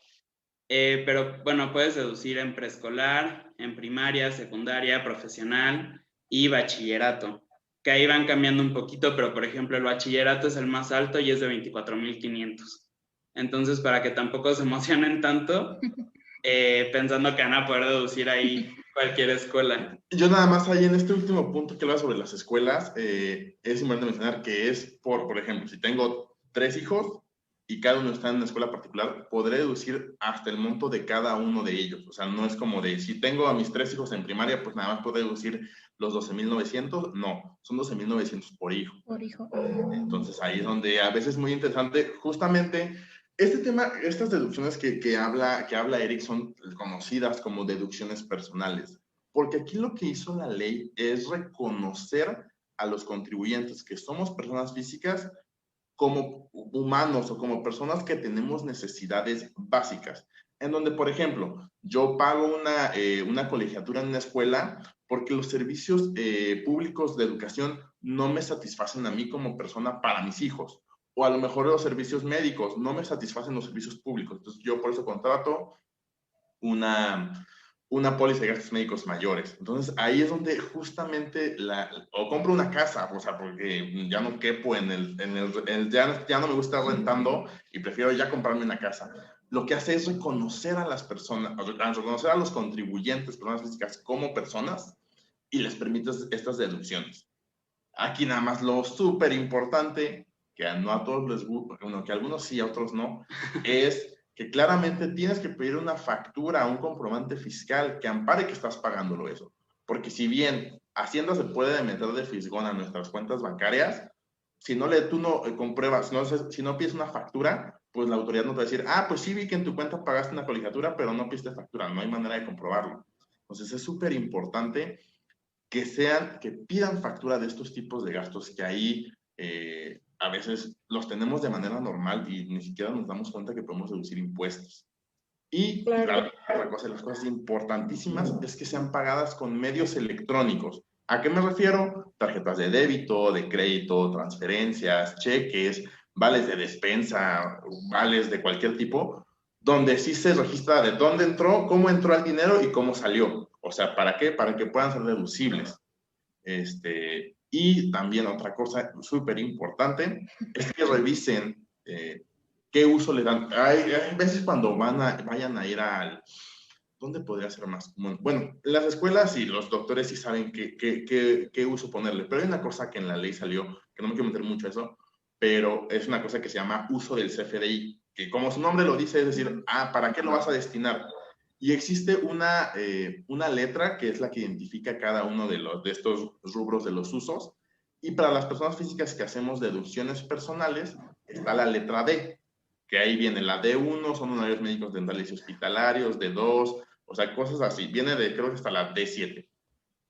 Pero bueno, puedes deducir en preescolar, en primaria, secundaria, profesional y bachillerato. Que ahí van cambiando un poquito, pero por ejemplo el bachillerato es el más alto y es de 24,500. Entonces, para que tampoco se emocionen tanto, pensando que van a poder deducir ahí cualquier escuela. Yo nada más ahí en este último punto que habla sobre las escuelas, es importante mencionar que es por ejemplo, si tengo 3 hijos y cada uno está en una escuela particular, podré deducir hasta el monto de cada uno de ellos. O sea, no es como de, si tengo a mis 3 hijos en primaria, pues nada más puedo deducir los 12,900. No, son 12,900 por hijo. Por hijo. Entonces ahí es donde a veces es muy interesante, justamente, este tema, estas deducciones que habla Eric son conocidas como deducciones personales, porque aquí lo que hizo la ley es reconocer a los contribuyentes que somos personas físicas como humanos o como personas que tenemos necesidades básicas, en donde, por ejemplo, yo pago una colegiatura en una escuela porque los servicios públicos de educación no me satisfacen a mí como persona para mis hijos, o a lo mejor los servicios médicos no me satisfacen los servicios públicos, entonces yo por eso contrato una póliza de gastos médicos mayores. Entonces ahí es donde justamente o compro una casa, o sea, porque ya no quepo ya no me gusta rentando y prefiero ya comprarme una casa. Lo que hace es reconocer a las personas, reconocer a los contribuyentes, personas físicas como personas y les permite estas deducciones. Aquí nada más lo súper importante, que no a todos les gusta, bueno, que a algunos sí, a otros no, es que claramente tienes que pedir una factura, un comprobante fiscal que ampare que estás pagándolo eso. Porque si bien Hacienda se puede meter de fisgón a nuestras cuentas bancarias, si tú no compruebas, si no pides una factura, pues la autoridad no te va a decir, pues sí vi que en tu cuenta pagaste una colegiatura, pero no pidiste factura, no hay manera de comprobarlo. Entonces es súper importante que pidan factura de estos tipos de gastos que ahí a veces los tenemos de manera normal y ni siquiera nos damos cuenta que podemos deducir impuestos. Y claro, otra cosa, las cosas importantísimas es que sean pagadas con medios electrónicos. ¿A qué me refiero? Tarjetas de débito, de crédito, transferencias, cheques, vales de despensa, vales de cualquier tipo, donde sí se registra de dónde entró, cómo entró el dinero y cómo salió. O sea, ¿para qué? Para que puedan ser deducibles. Y también otra cosa súper importante es que revisen qué uso le dan. Hay veces cuando vayan a ir ¿dónde podría ser más común? Bueno, las escuelas y los doctores sí saben qué uso ponerle, pero hay una cosa que en la ley salió, que no me quiero meter mucho a eso, pero es una cosa que se llama uso del CFDI, que como su nombre lo dice, es decir, ¿para qué lo vas a destinar? Y existe una letra que es la que identifica cada uno de estos rubros de los usos. Y para las personas físicas que hacemos deducciones personales, está la letra D, que ahí viene la D1, son honorarios médicos dentales y hospitalarios, D2, o sea, cosas así. Viene creo que hasta la D7.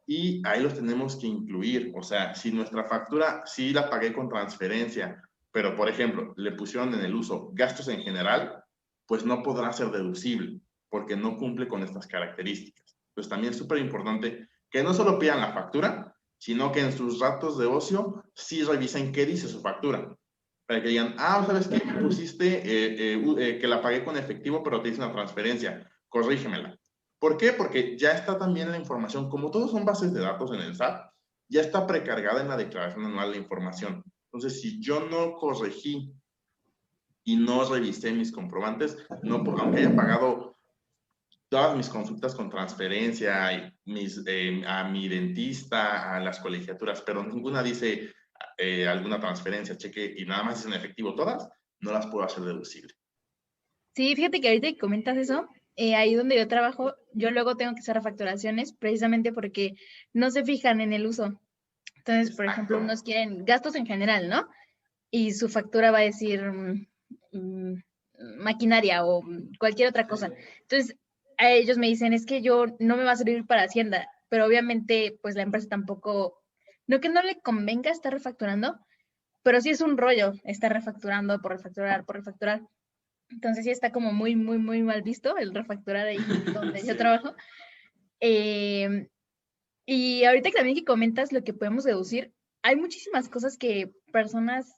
y ahí los tenemos que incluir. O sea, si nuestra factura sí la pagué con transferencia, pero por ejemplo, le pusieron en el uso gastos en general, pues no podrá ser deducible porque no cumple con estas características. Pues también es súper importante que no solo pidan la factura, sino que en sus ratos de ocio sí revisen qué dice su factura. Para que digan, ¿sabes qué? Pusiste que la pagué con efectivo, pero te hice una transferencia. Corrígemela. ¿Por qué? Porque ya está también la información, como todos son bases de datos en el SAT, ya está precargada en la declaración anual la información. Entonces, si yo no corregí y no revisé mis comprobantes, no, aunque haya pagado todas mis consultas con transferencia, a mi dentista, a las colegiaturas, pero ninguna dice alguna transferencia, cheque, y nada más es en efectivo todas, no las puedo hacer deducible. Sí, fíjate que ahorita que comentas eso, ahí donde yo trabajo, yo luego tengo que hacer refacturaciones precisamente porque no se fijan en el uso. Entonces, por ejemplo, Exacto. unos quieren gastos en general, ¿no? Y su factura va a decir maquinaria o cualquier otra cosa. Entonces, a ellos me dicen, es que yo no me va a servir para Hacienda, pero obviamente, pues la empresa tampoco, no que no le convenga estar refacturando, pero sí es un rollo estar refacturando por refacturar, por refacturar. Entonces sí está como muy, muy, muy mal visto el refacturar ahí donde Sí. yo trabajo. Y ahorita que también que comentas lo que podemos deducir, hay muchísimas cosas que personas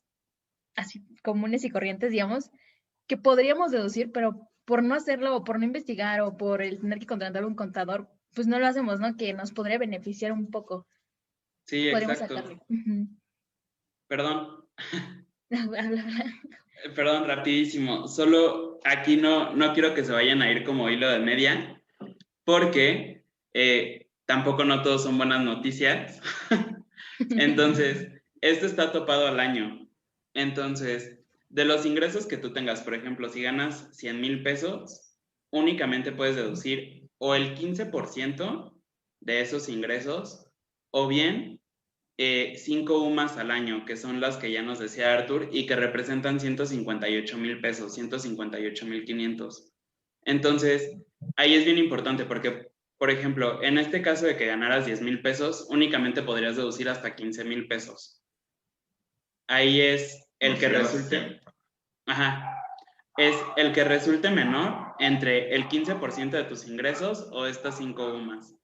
así comunes y corrientes, digamos, que podríamos deducir, pero por no hacerlo o por no investigar o por el tener que contratar un contador, pues no lo hacemos, ¿no? Que nos podría beneficiar un poco. Sí, Podríamos exacto. sacarlo. Ujú. Perdón, Bla, bla, bla. perdón, rapidísimo. Solo aquí no quiero que se vayan a ir como hilo de media, porque tampoco no todos son buenas noticias. Entonces, esto está topado al año. Entonces, de los ingresos que tú tengas, por ejemplo, si ganas 100,000 pesos, únicamente puedes deducir o el 15% de esos ingresos, o bien 5 UMAS al año, que son las que ya nos decía Arthur, y que representan 158,000 pesos, 158,500. Entonces, ahí es bien importante porque, por ejemplo, en este caso de que ganaras 10,000 pesos, únicamente podrías deducir hasta 15,000 pesos. Ahí es el que resulte, ajá, es el que resulte menor entre el 15% de tus ingresos o estas 5 UMAS,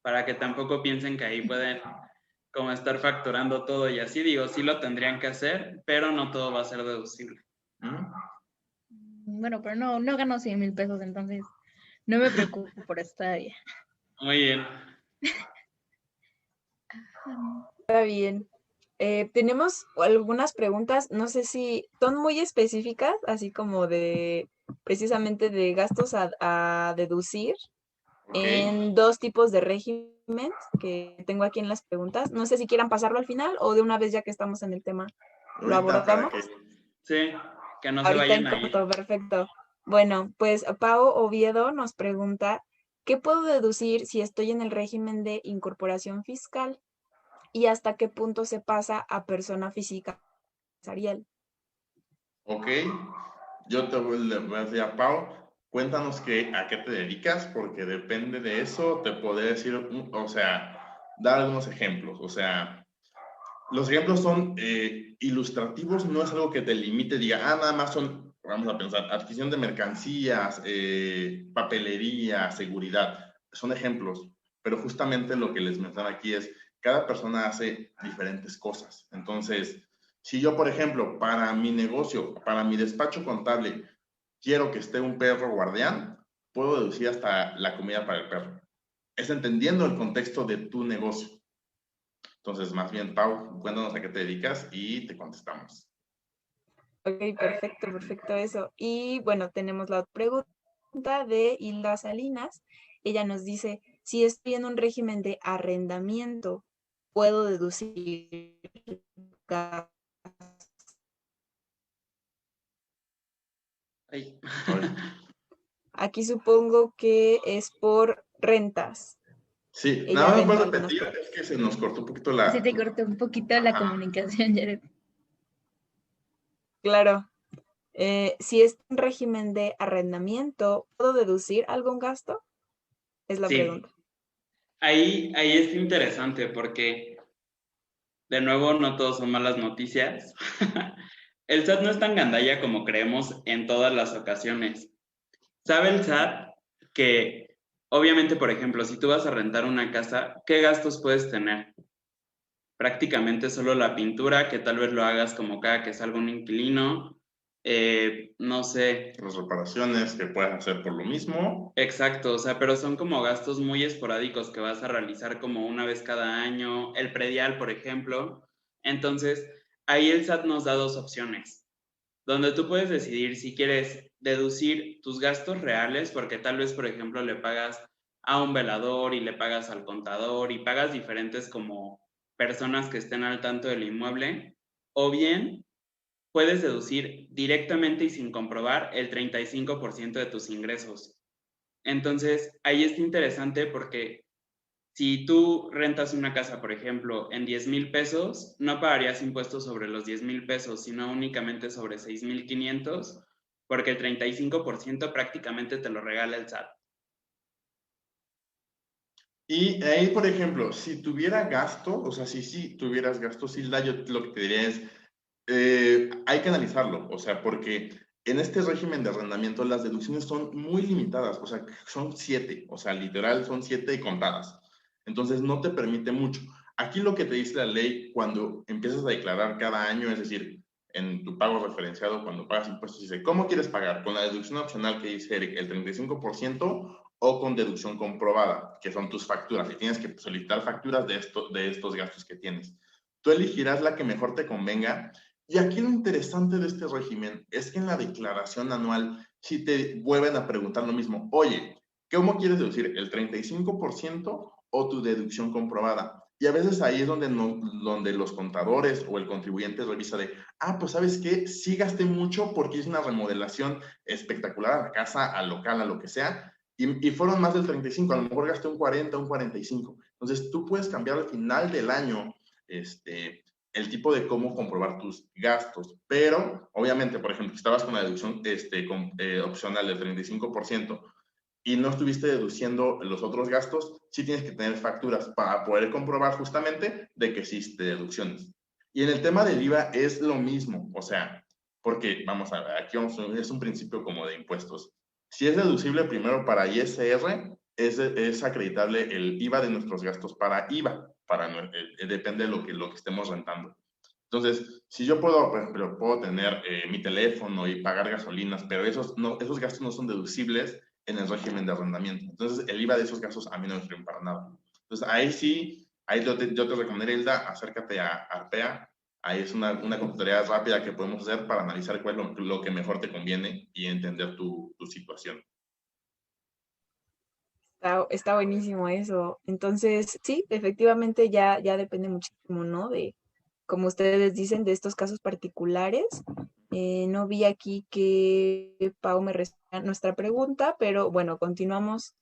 para que tampoco piensen que ahí pueden como estar facturando todo y así. Digo, sí lo tendrían que hacer, pero no todo va a ser deducible. Bueno, pero no gano 100,000 pesos, entonces no me preocupo por esta área. Muy bien. Está bien. Tenemos algunas preguntas, no sé si son muy específicas, así como de precisamente de gastos a deducir en dos tipos de régimen que tengo aquí en las preguntas. No sé si quieran pasarlo al final o de una vez ya que estamos en el tema lo Ahorita para abordamos. que... Sí, que no se Ahorita en vayan a ir. corto, perfecto. Bueno, pues Pau Oviedo nos pregunta, ¿qué puedo deducir si estoy en el régimen de incorporación fiscal? ¿Y hasta qué punto se pasa a persona física empresarial? Ok, yo le voy a decir a Pau, cuéntanos a qué te dedicas, porque depende de eso, te podré decir, o sea, dar algunos ejemplos. O sea, los ejemplos son ilustrativos, no es algo que te limite, diga, nada más son, vamos a pensar, adquisición de mercancías, papelería, seguridad, son ejemplos, pero justamente lo que les menciono aquí es, cada persona hace diferentes cosas. Entonces, si yo, por ejemplo, para mi negocio, para mi despacho contable, quiero que esté un perro guardián, puedo deducir hasta la comida para el perro. Es entendiendo el contexto de tu negocio. Entonces, más bien, Pau, cuéntanos a qué te dedicas y te contestamos. Ok, perfecto eso. Y bueno, tenemos la pregunta de Hilda Salinas. Ella nos dice, si estoy en un régimen de arrendamiento, ¿puedo deducir gastos? Ay. Aquí supongo que es por rentas. Sí, Ella nada más renta puedes algunas repetir, cosas. es que se nos cortó un poquito Sí te cortó un poquito la Ajá. comunicación, Jared. Claro. Si es un régimen de arrendamiento, ¿puedo deducir algún gasto? Es la Sí, pregunta. Ahí es interesante porque, de nuevo, no todos son malas noticias. El SAT no es tan gandalla como creemos en todas las ocasiones. ¿Sabe el SAT que, obviamente, por ejemplo, si tú vas a rentar una casa, qué gastos puedes tener? Prácticamente solo la pintura, que tal vez lo hagas como cada que salga un inquilino, no sé. Las reparaciones que puedes hacer por lo mismo. Exacto, o sea, pero son como gastos muy esporádicos que vas a realizar como una vez cada año, el predial, por ejemplo. Entonces, ahí el SAT nos da dos opciones, donde tú puedes decidir si quieres deducir tus gastos reales, porque tal vez, por ejemplo, le pagas a un velador y le pagas al contador y pagas diferentes como personas que estén al tanto del inmueble, o bien puedes deducir directamente y sin comprobar el 35% de tus ingresos. Entonces, ahí está interesante porque si tú rentas una casa, por ejemplo, en 10,000 pesos, no pagarías impuestos sobre los 10,000 pesos, sino únicamente sobre 6,500, porque el 35% prácticamente te lo regala el SAT. Y ahí, por ejemplo, si tuviera gasto, o sea, si tuvieras gasto, Silda, yo lo que te diría es, hay que analizarlo, o sea, porque en este régimen de arrendamiento las deducciones son muy limitadas, o sea, son 7, o sea, literal son 7 y contadas. Entonces, no te permite mucho. Aquí lo que te dice la ley cuando empiezas a declarar cada año, es decir, en tu pago referenciado, cuando pagas impuestos, dice, ¿cómo quieres pagar? ¿Con la deducción opcional que dice Eric, el 35%? O con deducción comprobada, que son tus facturas, y tienes que solicitar facturas de estos gastos que tienes. Tú elegirás la que mejor te convenga, y aquí lo interesante de este régimen es que en la declaración anual, si te vuelven a preguntar lo mismo, oye, ¿cómo quieres deducir? ¿El 35% o tu deducción comprobada? Y a veces ahí es donde, donde los contadores o el contribuyente revisa de, pues ¿sabes qué? Sí gasté mucho porque hice una remodelación espectacular a la casa, al local, a lo que sea, y fueron más del 35, a lo mejor gasté un 40, un 45. Entonces, tú puedes cambiar al final del año el tipo de cómo comprobar tus gastos. Pero, obviamente, por ejemplo, si estabas con la deducción opcional del 35% y no estuviste deduciendo los otros gastos, sí tienes que tener facturas para poder comprobar justamente de que existe deducciones. Y en el tema del IVA es lo mismo, o sea, porque, vamos a ver, aquí es un principio como de impuestos. Si es deducible primero para ISR, es acreditable el IVA de nuestros gastos para IVA, depende de lo que estemos rentando. Entonces, si yo puedo, por ejemplo, puedo tener mi teléfono y pagar gasolinas, pero esos gastos no son deducibles en el régimen de arrendamiento. Entonces, el IVA de esos gastos a mí no me sirve para nada. Entonces, ahí sí, ahí yo te recomendaría, Hilda, acércate a Arpea. Ahí es una consultoría rápida que podemos hacer para analizar cuál es lo que mejor te conviene y entender tu situación. Está buenísimo eso. Entonces, sí, efectivamente ya depende muchísimo, ¿no? De, como ustedes dicen, de estos casos particulares. No vi aquí que Pau me respondiera nuestra pregunta, pero bueno, continuamos,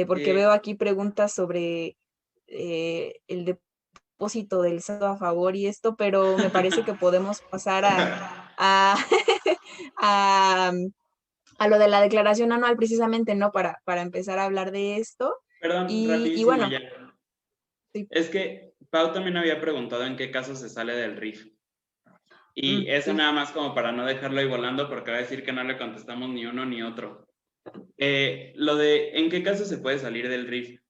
porque veo aquí preguntas sobre el depósito del saldo a favor y esto, pero me parece que podemos pasar a, a, a lo de la declaración anual precisamente, ¿no? Para empezar a hablar de esto. Perdón, Y rapidísimo bueno, ya. sí. Es que Pau también había preguntado en qué caso se sale del RIF. Y eso Sí. nada más como para no dejarlo ahí volando, porque va a decir que no le contestamos ni uno ni otro. Lo de en qué caso se puede salir del RIF.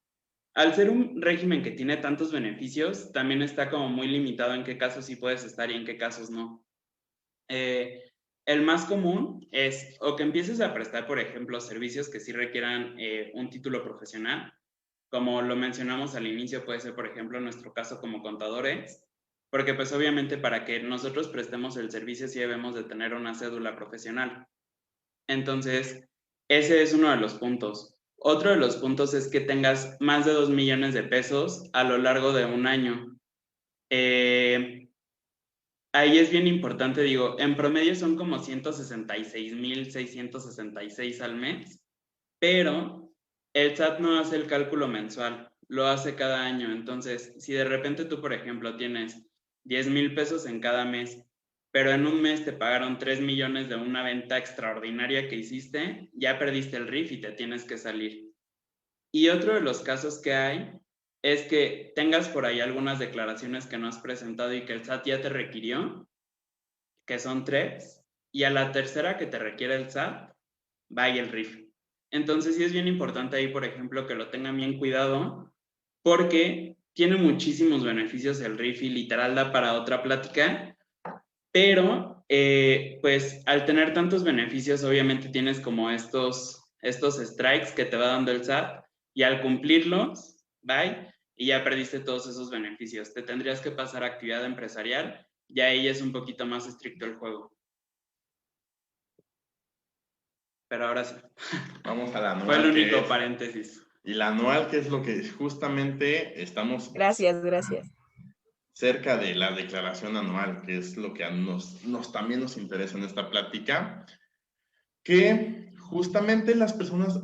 Al ser un régimen que tiene tantos beneficios, también está como muy limitado en qué casos sí puedes estar y en qué casos no. El más común es o que empieces a prestar, por ejemplo, servicios que sí requieran un título profesional. Como lo mencionamos al inicio, puede ser, por ejemplo, nuestro caso como contadores, porque pues obviamente para que nosotros prestemos el servicio sí debemos de tener una cédula profesional. Entonces, ese es uno de los puntos. Otro de los puntos es que tengas más de 2 millones de pesos a lo largo de un año. Ahí es bien importante, digo, en promedio son como 166,666 al mes, pero el SAT no hace el cálculo mensual, lo hace cada año. Entonces, si de repente tú, por ejemplo, tienes 10,000 pesos en cada mes, pero en un mes te pagaron 3 millones de una venta extraordinaria que hiciste, ya perdiste el RIF y te tienes que salir. Y otro de los casos que hay es que tengas por ahí algunas declaraciones que no has presentado y que el SAT ya te requirió, que son 3, y a la tercera que te requiere el SAT, vaya el RIF. Entonces sí es bien importante ahí, por ejemplo, que lo tengan bien cuidado, porque tiene muchísimos beneficios el RIF y literal da para otra plática, pero pues al tener tantos beneficios, obviamente tienes como estos strikes que te va dando el SAT, y al cumplirlos, bye, y ya perdiste todos esos beneficios. Te tendrías que pasar a actividad empresarial, y ahí es un poquito más estricto el juego. Pero ahora sí. Vamos a la anual. Fue el único paréntesis. Y la anual, que es lo que justamente estamos... Gracias. cerca de la declaración anual, que es lo que también nos interesa en esta plática, que justamente las personas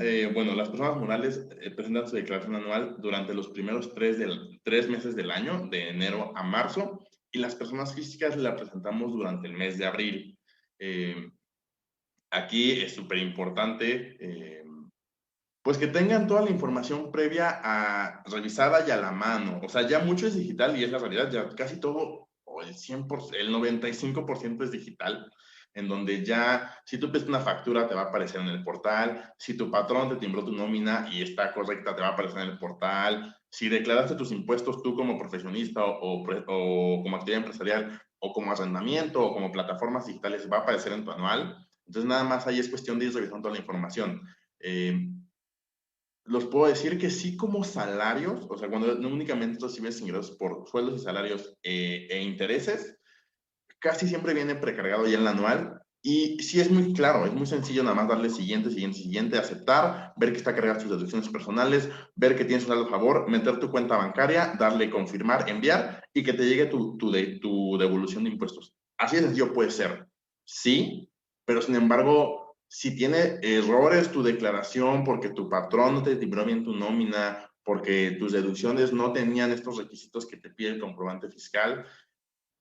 morales presentan su declaración anual durante los primeros 3 meses del año, de enero a marzo, y las personas físicas la presentamos durante el mes de abril. Aquí es súper importante pues que tengan toda la información previa revisada y a la mano. O sea, ya mucho es digital y es la realidad, ya casi todo, o el 100%, el 95% es digital, en donde ya, si tú pides una factura, te va a aparecer en el portal. Si tu patrón te timbró tu nómina y está correcta, te va a aparecer en el portal. Si declaraste tus impuestos tú como profesionista o como actividad empresarial, o como arrendamiento, o como plataformas digitales, va a aparecer en tu anual. Entonces, nada más ahí es cuestión de ir revisando toda la información. Los puedo decir que sí, como salarios, o sea, cuando no únicamente recibes ingresos por sueldos y salarios e intereses, casi siempre viene precargado ya en el anual. Y sí es muy claro, es muy sencillo nada más darle siguiente, aceptar, ver que está cargada tus deducciones personales, ver que tienes un saldo a favor, meter tu cuenta bancaria, darle confirmar, enviar y que te llegue tu devolución de impuestos. Así de sencillo puede ser, sí, pero sin embargo, si tiene errores tu declaración porque tu patrón no te timbró bien tu nómina, porque tus deducciones no tenían estos requisitos que te pide el comprobante fiscal,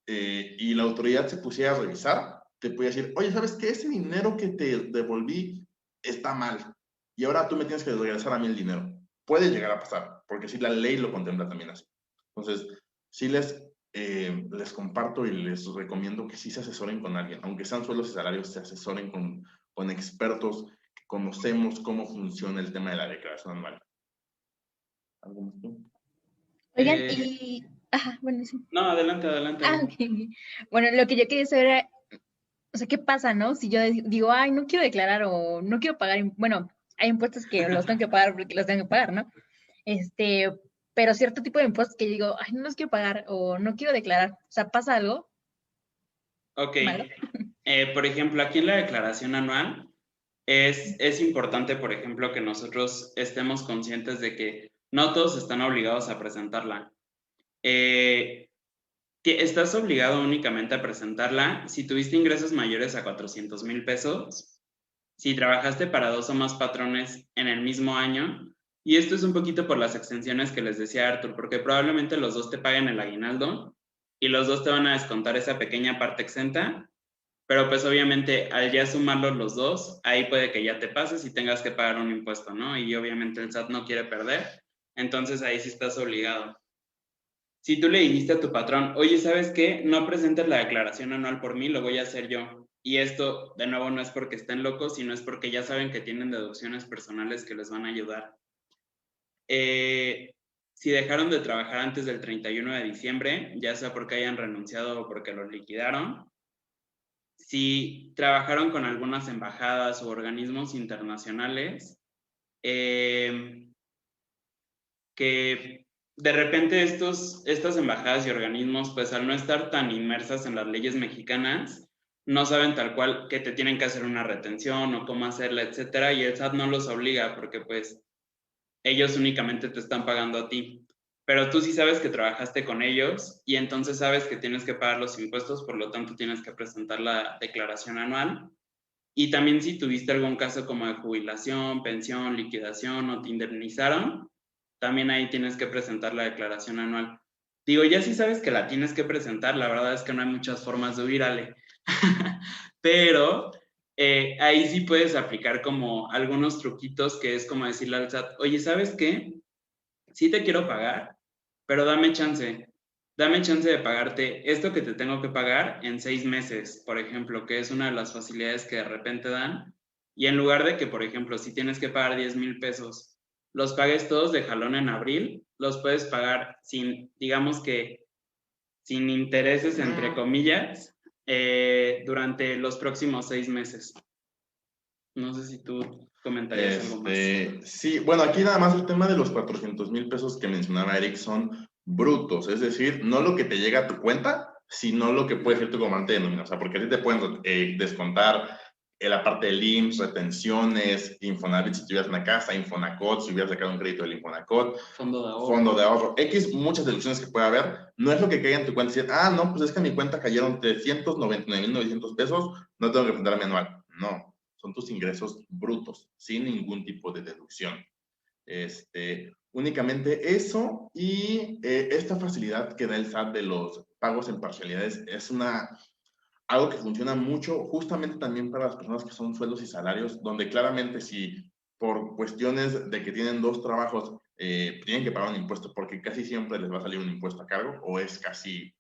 y la autoridad se pusiera a revisar, te puede decir, oye, ¿sabes qué? Ese dinero que te devolví está mal y ahora tú me tienes que regresar a mí el dinero. Puede llegar a pasar, porque sí, la ley lo contempla también así. Entonces, sí les comparto y les recomiendo que sí se asesoren con alguien, aunque sean sueldos y salarios, se asesoren con expertos que conocemos cómo funciona el tema de la declaración anual. ¿Algo más tú? Oigan, Ajá, bueno, sí. No, adelante. Okay. Bueno, lo que yo quería saber era, o sea, ¿qué pasa, no? Si yo digo, ay, no quiero declarar o no quiero pagar, bueno, hay impuestos que los tengo que pagar porque los tengo que pagar, ¿no? Pero cierto tipo de impuestos que yo digo, ay, no los quiero pagar o no quiero declarar, o sea, ¿pasa algo? Ok. Por ejemplo, aquí en la declaración anual es importante, por ejemplo, que nosotros estemos conscientes de que no todos están obligados a presentarla. Estás obligado únicamente a presentarla si tuviste ingresos mayores a 400,000 pesos, si trabajaste para 2 o más patrones en el mismo año, y esto es un poquito por las exenciones que les decía Arthur, porque probablemente los dos te paguen el aguinaldo y los dos te van a descontar esa pequeña parte exenta, pero pues obviamente al ya sumarlos los dos, ahí puede que ya te pases y tengas que pagar un impuesto, ¿no? Y obviamente el SAT no quiere perder, entonces ahí sí estás obligado. Si tú le dijiste a tu patrón, oye, ¿sabes qué? No presentes la declaración anual por mí, lo voy a hacer yo. Y esto, de nuevo, no es porque estén locos, sino es porque ya saben que tienen deducciones personales que les van a ayudar. Si dejaron de trabajar antes del 31 de diciembre, ya sea porque hayan renunciado o porque los liquidaron. Si trabajaron con algunas embajadas o organismos internacionales, que de repente estas embajadas y organismos, pues al no estar tan inmersas en las leyes mexicanas, no saben tal cual que te tienen que hacer una retención o cómo hacerla, etcétera, y el SAT no los obliga porque pues ellos únicamente te están pagando a ti. Pero tú sí sabes que trabajaste con ellos y entonces sabes que tienes que pagar los impuestos, por lo tanto tienes que presentar la declaración anual. Y también si tuviste algún caso como de jubilación, pensión, liquidación o te indemnizaron, también ahí tienes que presentar la declaración anual. Digo, ya sí sabes que la tienes que presentar, la verdad es que no hay muchas formas de huir, Ale. Pero ahí sí puedes aplicar como algunos truquitos que es como decirle al SAT, oye, ¿sabes qué? Sí te quiero pagar, pero dame chance de pagarte esto que te tengo que pagar en 6 meses, por ejemplo, que es una de las facilidades que de repente dan. Y en lugar de que, por ejemplo, si tienes que pagar 10,000 pesos, los pagues todos de jalón en abril, los puedes pagar sin, digamos que, sin intereses, entre comillas, durante los próximos 6 meses. No sé si tú comentarías algo más. Sí, bueno, aquí nada más el tema de los 400,000 pesos que mencionaba Eric son brutos, es decir, no lo que te llega a tu cuenta, sino lo que puede ser tu comprobante de nómina, o sea, porque así te pueden descontar la parte del IMSS, retenciones, Infonavit si tuvieras una casa, Infonacot si hubieras sacado un crédito del Infonacot, fondo de ahorro, X, muchas deducciones que puede haber, no es lo que caiga en tu cuenta, decir, no, pues es que en mi cuenta cayeron 399,900 pesos, no tengo que presentar mi anual, no. Son tus ingresos brutos, sin ningún tipo de deducción. Únicamente eso y esta facilidad que da el SAT de los pagos en parcialidades es algo que funciona mucho justamente también para las personas que son sueldos y salarios, donde claramente si por cuestiones de que tienen 2 trabajos tienen que pagar un impuesto porque casi siempre les va a salir un impuesto a cargo o es casi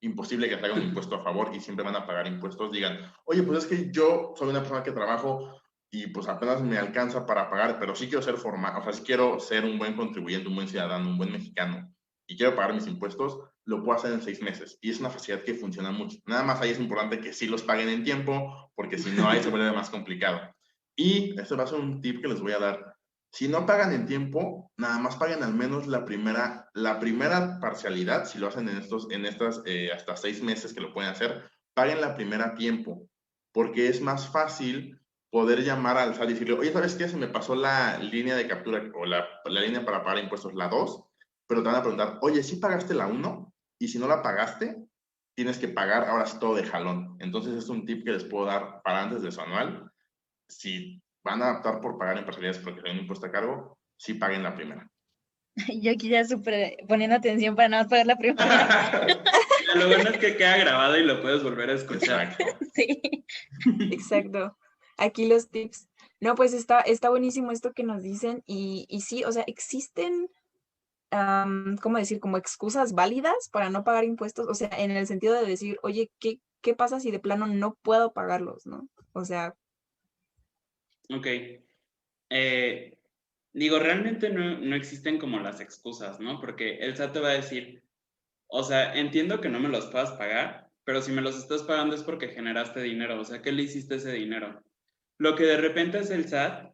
imposible que se haga un impuesto a favor y siempre van a pagar impuestos, digan, oye, pues es que yo soy una persona que trabajo y pues apenas me alcanza para pagar, pero sí quiero ser formal, o sea, sí quiero ser un buen contribuyente, un buen ciudadano, un buen mexicano y quiero pagar mis impuestos, lo puedo hacer en 6 meses y es una facilidad que funciona mucho. Nada más ahí es importante que sí los paguen en tiempo porque si no ahí se vuelve más complicado. Y este va a ser un tip que les voy a dar. Si no pagan en tiempo, nada más paguen al menos la primera parcialidad, si lo hacen en estas hasta 6 meses que lo pueden hacer, paguen la primera a tiempo, porque es más fácil poder llamar al SAT y decirle, oye, ¿sabes qué? Se me pasó la línea de captura o la línea para pagar impuestos, la 2, pero te van a preguntar, oye, ¿sí pagaste la 1? Y si no la pagaste, tienes que pagar ahora sí todo de jalón. Entonces es un tip que les puedo dar para antes de su anual. Si van a optar por pagar en parcialidades porque hay un impuesto a cargo, sí paguen la primera. Yo aquí ya súper poniendo atención para nada más pagar la primera. Lo bueno es que queda grabado y lo puedes volver a escuchar. Sí. Exacto. Aquí los tips. No, pues está buenísimo esto que nos dicen y sí, o sea, existen, ¿cómo decir? Como excusas válidas para no pagar impuestos, o sea, en el sentido de decir, oye, ¿qué pasa si de plano no puedo pagarlos, no? O sea... Ok. Digo, realmente no existen como las excusas, ¿no? Porque el SAT te va a decir, o sea, entiendo que no me los puedas pagar, pero si me los estás pagando es porque generaste dinero, o sea, ¿qué le hiciste ese dinero? Lo que de repente es el SAT,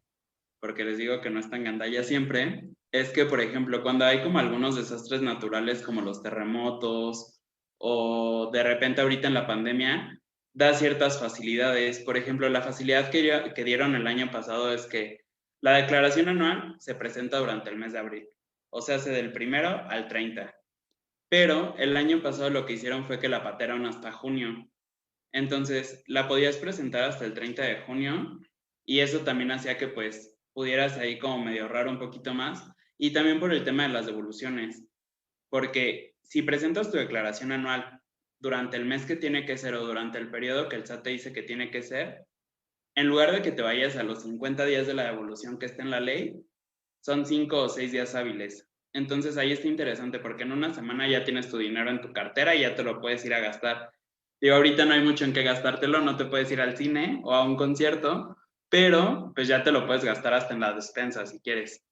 porque les digo que no es tan gandalla siempre, es que, por ejemplo, cuando hay como algunos desastres naturales como los terremotos o de repente ahorita en la pandemia, da ciertas facilidades. Por ejemplo, la facilidad que dieron el año pasado es que la declaración anual se presenta durante el mes de abril, o sea, hace del 1 al 30. Pero el año pasado lo que hicieron fue que la patearon hasta junio. Entonces, la podías presentar hasta el 30 de junio y eso también hacía que pues pudieras ahí como medio ahorrar un poquito más. Y también por el tema de las devoluciones, porque si presentas tu declaración anual durante el mes que tiene que ser o durante el periodo que el SAT te dice que tiene que ser, en lugar de que te vayas a los 50 días de la devolución que está en la ley, son 5 o 6 días hábiles. Entonces ahí está interesante porque en una semana ya tienes tu dinero en tu cartera y ya te lo puedes ir a gastar. Digo, ahorita no hay mucho en qué gastártelo, no te puedes ir al cine o a un concierto, pero pues ya te lo puedes gastar hasta en la despensa si quieres.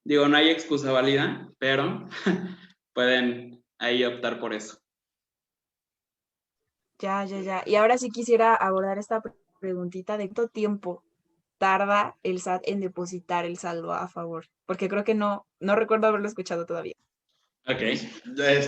Digo, no hay excusa válida, pero pueden ahí optar por eso. Ya. Y ahora sí quisiera abordar esta preguntita de cuánto tiempo tarda el SAT en depositar el saldo a favor, porque creo que no recuerdo haberlo escuchado todavía. Ok.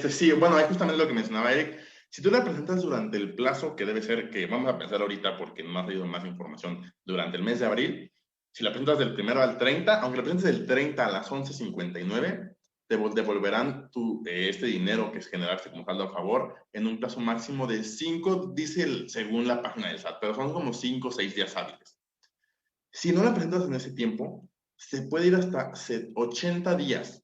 Sí, bueno, ahí justamente lo que mencionaba Eric. Si tú la presentas durante el plazo que debe ser, que vamos a pensar ahorita porque no ha salido más información, durante el mes de abril, si la presentas del 1 al 30, aunque la presentes del 30 a las 11:59, te devolverán este dinero que es generarse como saldo a favor en un plazo máximo de 5, dice según la página del SAT, pero son como 5 o 6 días hábiles. Si no la presentas en ese tiempo, se puede ir hasta 80 días.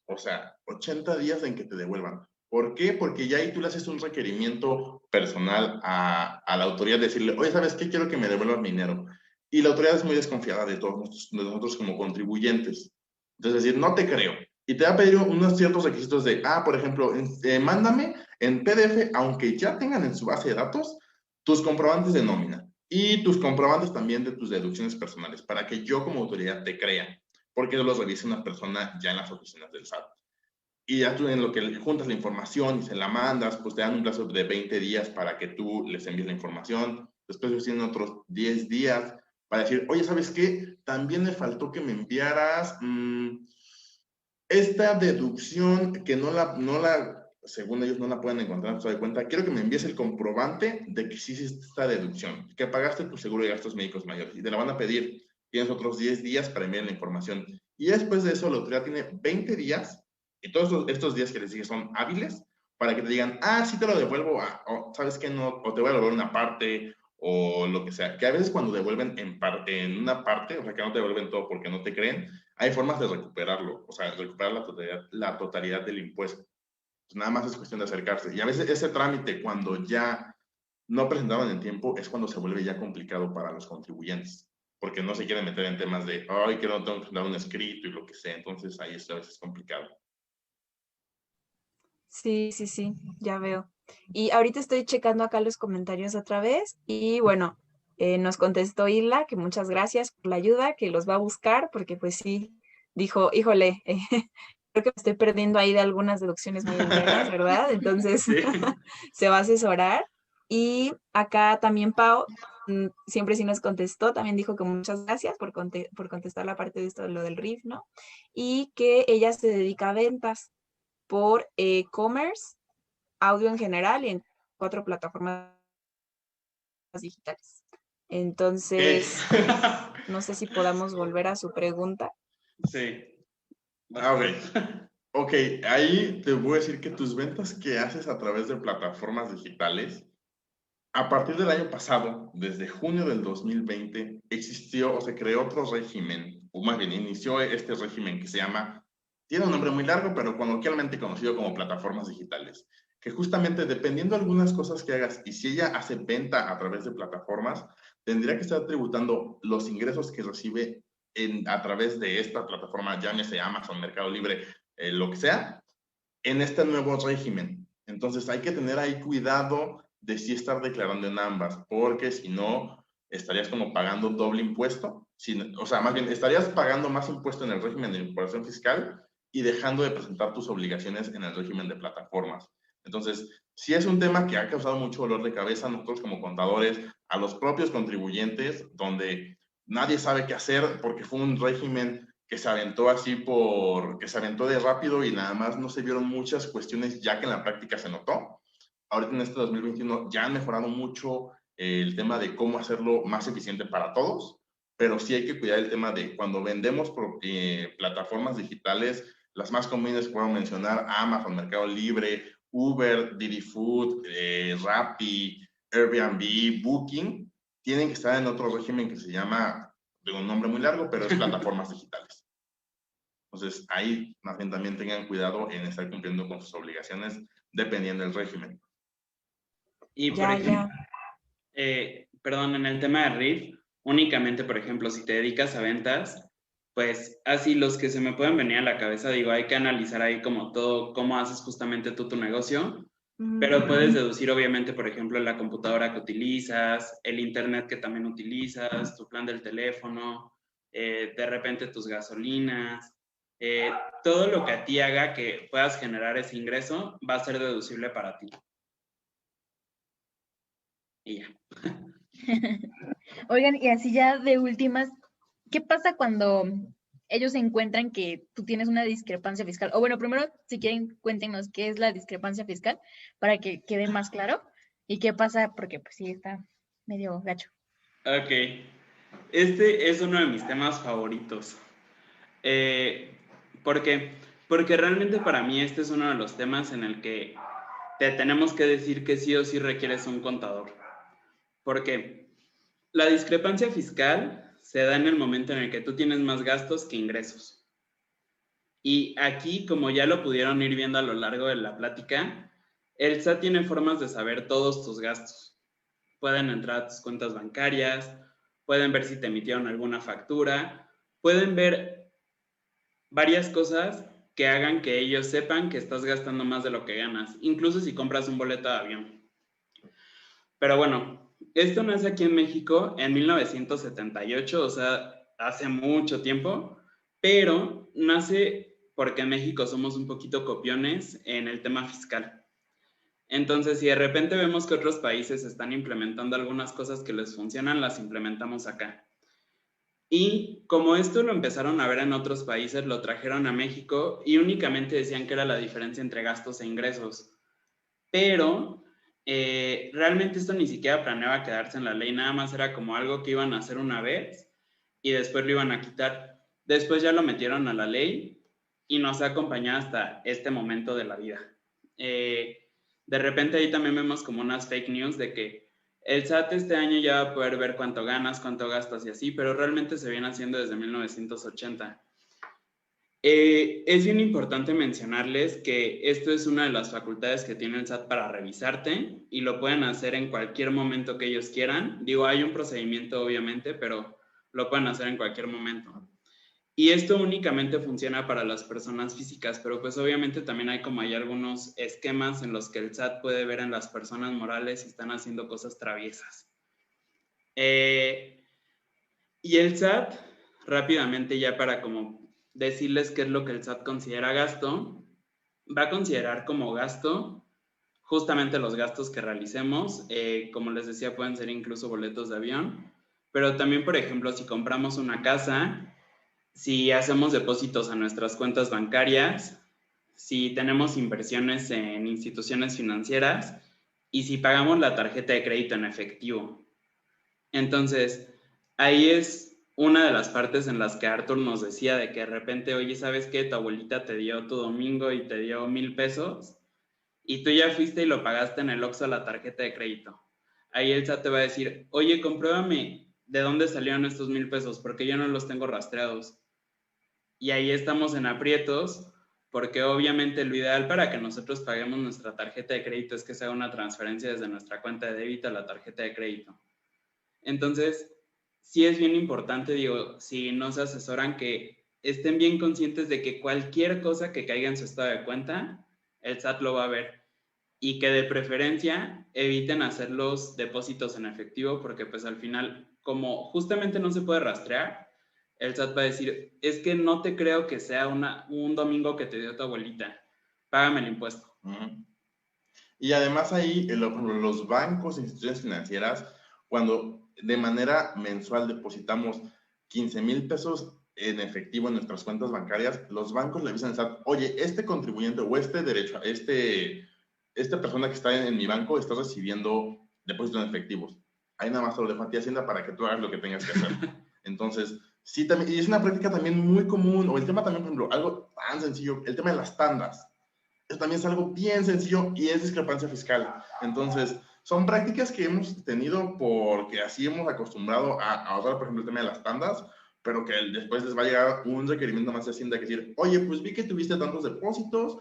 O sea, 80 días en que te devuelvan. ¿Por qué? Porque ya ahí tú le haces un requerimiento personal a la autoridad, decirle, oye, ¿sabes qué? Quiero que me devuelvan mi dinero. Y la autoridad es muy desconfiada de todos nosotros como contribuyentes. Entonces, decir, no te creo. Y te va a pedir unos ciertos requisitos de, por ejemplo, mándame en PDF, aunque ya tengan en su base de datos, tus comprobantes de nómina y tus comprobantes también de tus deducciones personales, para que yo como autoridad te crea, porque los revise una persona ya en las oficinas del SAT. Y ya tú en lo que juntas la información y se la mandas, pues te dan un plazo de 20 días para que tú les envíes la información. Después ellos tienen otros 10 días para decir, oye, ¿sabes qué? También me faltó que me enviaras esta deducción que según ellos no la pueden encontrar en su de cuenta. Quiero que me envíes el comprobante de que sí hiciste esta deducción, que pagaste tu seguro de gastos médicos mayores. Y te la van a pedir. Tienes otros 10 días para enviar la información. Y después de eso, la autoridad tiene 20 días, y todos estos días que les dije son hábiles, para que te digan, sí te lo devuelvo, o sabes que no, o te voy a devolver una parte, o lo que sea. Que a veces cuando devuelven en una parte, o sea, que no te devuelven todo porque no te creen, hay formas de recuperarlo, o sea, recuperar la totalidad del impuesto. Pues nada más es cuestión de acercarse. Y a veces ese trámite, cuando ya no presentaron en tiempo, es cuando se vuelve ya complicado para los contribuyentes, porque no se quieren meter en temas de, que no tengo que dar un escrito y lo que sea. Entonces ahí es a veces complicado. Sí, sí, sí, ya veo. Y ahorita estoy checando acá los comentarios otra vez y bueno, nos contestó Isla que muchas gracias por la ayuda, que los va a buscar porque pues sí, dijo, híjole, creo que me estoy perdiendo ahí de algunas deducciones muy buenas, ¿verdad? Entonces Sí. se va a asesorar. Y acá también Pau siempre sí nos contestó, también dijo que muchas gracias por contestar la parte de esto, de lo del RIF, ¿no? Y que ella se dedica a ventas por e-commerce, audio en general y en 4 plataformas digitales. Entonces, no sé si podamos volver a su pregunta. Sí. Ok, ahí te voy a decir que tus ventas que haces a través de plataformas digitales, a partir del año pasado, desde junio del 2020, existió o se creó otro régimen, o más bien inició este régimen que se llama, tiene un nombre muy largo, pero coloquialmente conocido como plataformas digitales, que justamente dependiendo de algunas cosas que hagas, y si ella hace venta a través de plataformas, tendría que estar tributando los ingresos que recibe a través de esta plataforma, llámese Amazon, Mercado Libre, lo que sea, en este nuevo régimen. Entonces hay que tener ahí cuidado de si estar declarando en ambas, porque si no, estarías como pagando doble impuesto. O sea, más bien, estarías pagando más impuesto en el régimen de incorporación fiscal y dejando de presentar tus obligaciones en el régimen de plataformas. Entonces, sí es un tema que ha causado mucho dolor de cabeza a nosotros como contadores, a los propios contribuyentes, donde nadie sabe qué hacer porque fue un régimen que se aventó que se aventó de rápido y nada más no se vieron muchas cuestiones ya que en la práctica se notó. Ahorita en este 2021 ya han mejorado mucho el tema de cómo hacerlo más eficiente para todos, pero sí hay que cuidar el tema de cuando vendemos plataformas digitales, las más comunes puedo mencionar Amazon, Mercado Libre, Uber, Didi Food, Rappi, Airbnb, Booking, tienen que estar en otro régimen que se llama, de un nombre muy largo, pero es plataformas digitales. Entonces, ahí más bien también tengan cuidado en estar cumpliendo con sus obligaciones dependiendo del régimen. Y por ejemplo, perdón, en el tema de RIF, únicamente, por ejemplo, si te dedicas a ventas, pues así los que se me pueden venir a la cabeza, digo, hay que analizar ahí como todo, cómo haces justamente tú tu negocio, pero puedes deducir obviamente, por ejemplo, la computadora que utilizas, el internet que también utilizas, tu plan del teléfono, de repente tus gasolinas, todo lo que a ti haga que puedas generar ese ingreso va a ser deducible para ti. Y ya. Oigan, y así ya de últimas, ¿qué pasa cuando ellos encuentran que tú tienes una discrepancia fiscal? O bueno, primero, si quieren, cuéntenos qué es la discrepancia fiscal para que quede más claro. ¿Y qué pasa? Porque pues sí, está medio gacho. Ok. Este es uno de mis temas favoritos. ¿Por qué? Porque realmente para mí este es uno de los temas en el que te tenemos que decir que sí o sí requieres un contador. ¿Por qué? La discrepancia fiscal se da en el momento en el que tú tienes más gastos que ingresos. Y aquí, como ya lo pudieron ir viendo a lo largo de la plática, el SAT tiene formas de saber todos tus gastos. Pueden entrar a tus cuentas bancarias, pueden ver si te emitieron alguna factura, pueden ver varias cosas que hagan que ellos sepan que estás gastando más de lo que ganas, incluso si compras un boleto de avión. Pero bueno, esto nace aquí en México en 1978, o sea, hace mucho tiempo, pero nace porque en México somos un poquito copiones en el tema fiscal. Entonces, si de repente vemos que otros países están implementando algunas cosas que les funcionan, las implementamos acá. Y como esto lo empezaron a ver en otros países, lo trajeron a México y únicamente decían que era la diferencia entre gastos e ingresos. Pero realmente esto ni siquiera planeaba quedarse en la ley, nada más era como algo que iban a hacer una vez y después lo iban a quitar. Después ya lo metieron a la ley y nos ha acompañado hasta este momento de la vida. De repente ahí también vemos como unas fake news de que el SAT este año ya va a poder ver cuánto ganas, cuánto gastas y así, pero realmente se viene haciendo desde 1980. Es bien importante mencionarles que esto es una de las facultades que tiene el SAT para revisarte y lo pueden hacer en cualquier momento que ellos quieran. Digo, hay un procedimiento obviamente, pero lo pueden hacer en cualquier momento. Y esto únicamente funciona para las personas físicas, pero pues obviamente también hay algunos esquemas en los que el SAT puede ver en las personas morales si están haciendo cosas traviesas. Y el SAT, rápidamente ya para como decirles qué es lo que el SAT considera gasto, va a considerar como gasto justamente los gastos que realicemos. Como les decía, pueden ser incluso boletos de avión, pero también, por ejemplo, si compramos una casa, si hacemos depósitos a nuestras cuentas bancarias, si tenemos inversiones en instituciones financieras y si pagamos la tarjeta de crédito en efectivo. Entonces, ahí es una de las partes en las que Arthur nos decía de que de repente, oye, ¿sabes qué? Tu abuelita te dio tu domingo y te dio 1,000 pesos y tú ya fuiste y lo pagaste en el Oxxo la tarjeta de crédito. Ahí el SAT te va a decir, oye, compruébame de dónde salieron estos 1,000 pesos porque yo no los tengo rastreados. Y ahí estamos en aprietos, porque obviamente lo ideal para que nosotros paguemos nuestra tarjeta de crédito es que se haga una transferencia desde nuestra cuenta de débito a la tarjeta de crédito. Entonces, sí es bien importante, digo, si nos asesoran, que estén bien conscientes de que cualquier cosa que caiga en su estado de cuenta, el SAT lo va a ver. Y que de preferencia eviten hacer los depósitos en efectivo, porque pues al final, como justamente no se puede rastrear, el SAT va a decir, es que no te creo que sea un domingo que te dio tu abuelita, págame el impuesto. Y además ahí los bancos e instituciones financieras, cuando de manera mensual depositamos 15,000 pesos en efectivo en nuestras cuentas bancarias, los bancos le avisan al SAT, oye, este contribuyente o este derecho, esta persona que está en mi banco está recibiendo depósitos en efectivos. Ahí nada más te lo dejo a ti, Hacienda, para que tú hagas lo que tengas que hacer. Entonces, sí, también, y es una práctica también muy común, o el tema también, por ejemplo, algo tan sencillo, el tema de las tandas. Eso también es algo bien sencillo y es discrepancia fiscal. Entonces, son prácticas que hemos tenido porque así hemos acostumbrado a usar, por ejemplo, el tema de las tandas, pero que después les va a llegar un requerimiento más de Hacienda que decir, oye, pues vi que tuviste tantos depósitos,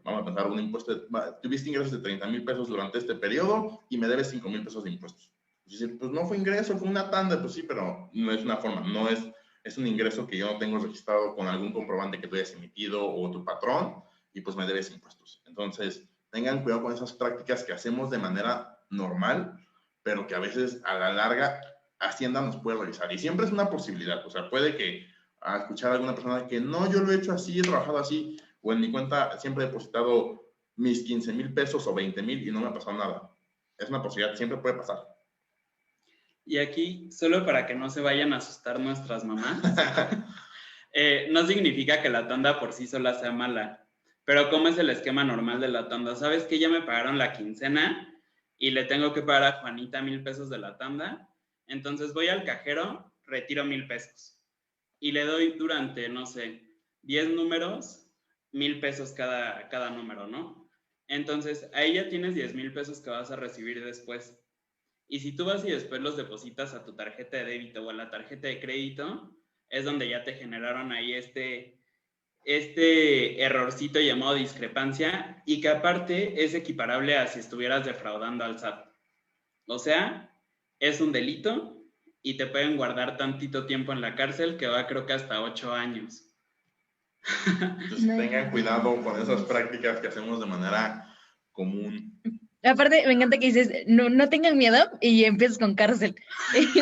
vamos a pensar un impuesto, tuviste ingresos de 30,000 pesos durante este periodo y me debes 5,000 pesos de impuestos. Es decir, pues no fue ingreso, fue una tanda, pues sí, pero no es una forma, no es un ingreso que yo no tengo registrado con algún comprobante que tú hayas emitido o tu patrón, y pues me debes impuestos. Entonces, tengan cuidado con esas prácticas que hacemos de manera normal, pero que a veces a la larga Hacienda nos puede revisar. Y siempre es una posibilidad, o sea, puede que a escuchar a alguna persona que no, yo lo he hecho así, he trabajado así, o en mi cuenta siempre he depositado mis 15,000 pesos o 20,000 y no me ha pasado nada. Es una posibilidad, siempre puede pasar. Y aquí, solo para que no se vayan a asustar nuestras mamás, no significa que la tanda por sí sola sea mala, pero ¿cómo es el esquema normal de la tanda? ¿Sabes que ya me pagaron la quincena y le tengo que pagar a Juanita 1,000 pesos de la tanda? Entonces voy al cajero, retiro 1,000 pesos y le doy durante, no sé, 10 números, 1,000 pesos cada número, ¿no? Entonces ahí ya tienes 10,000 pesos que vas a recibir después. Y si tú vas y después los depositas a tu tarjeta de débito o a la tarjeta de crédito, es donde ya te generaron ahí este errorcito llamado discrepancia, y que aparte es equiparable a si estuvieras defraudando al SAT. O sea, es un delito y te pueden guardar tantito tiempo en la cárcel, que va creo que hasta 8 años. Entonces tengan cuidado con esas prácticas que hacemos de manera común. Aparte, me encanta que dices, no tengan miedo y empiezas con cárcel. Sí,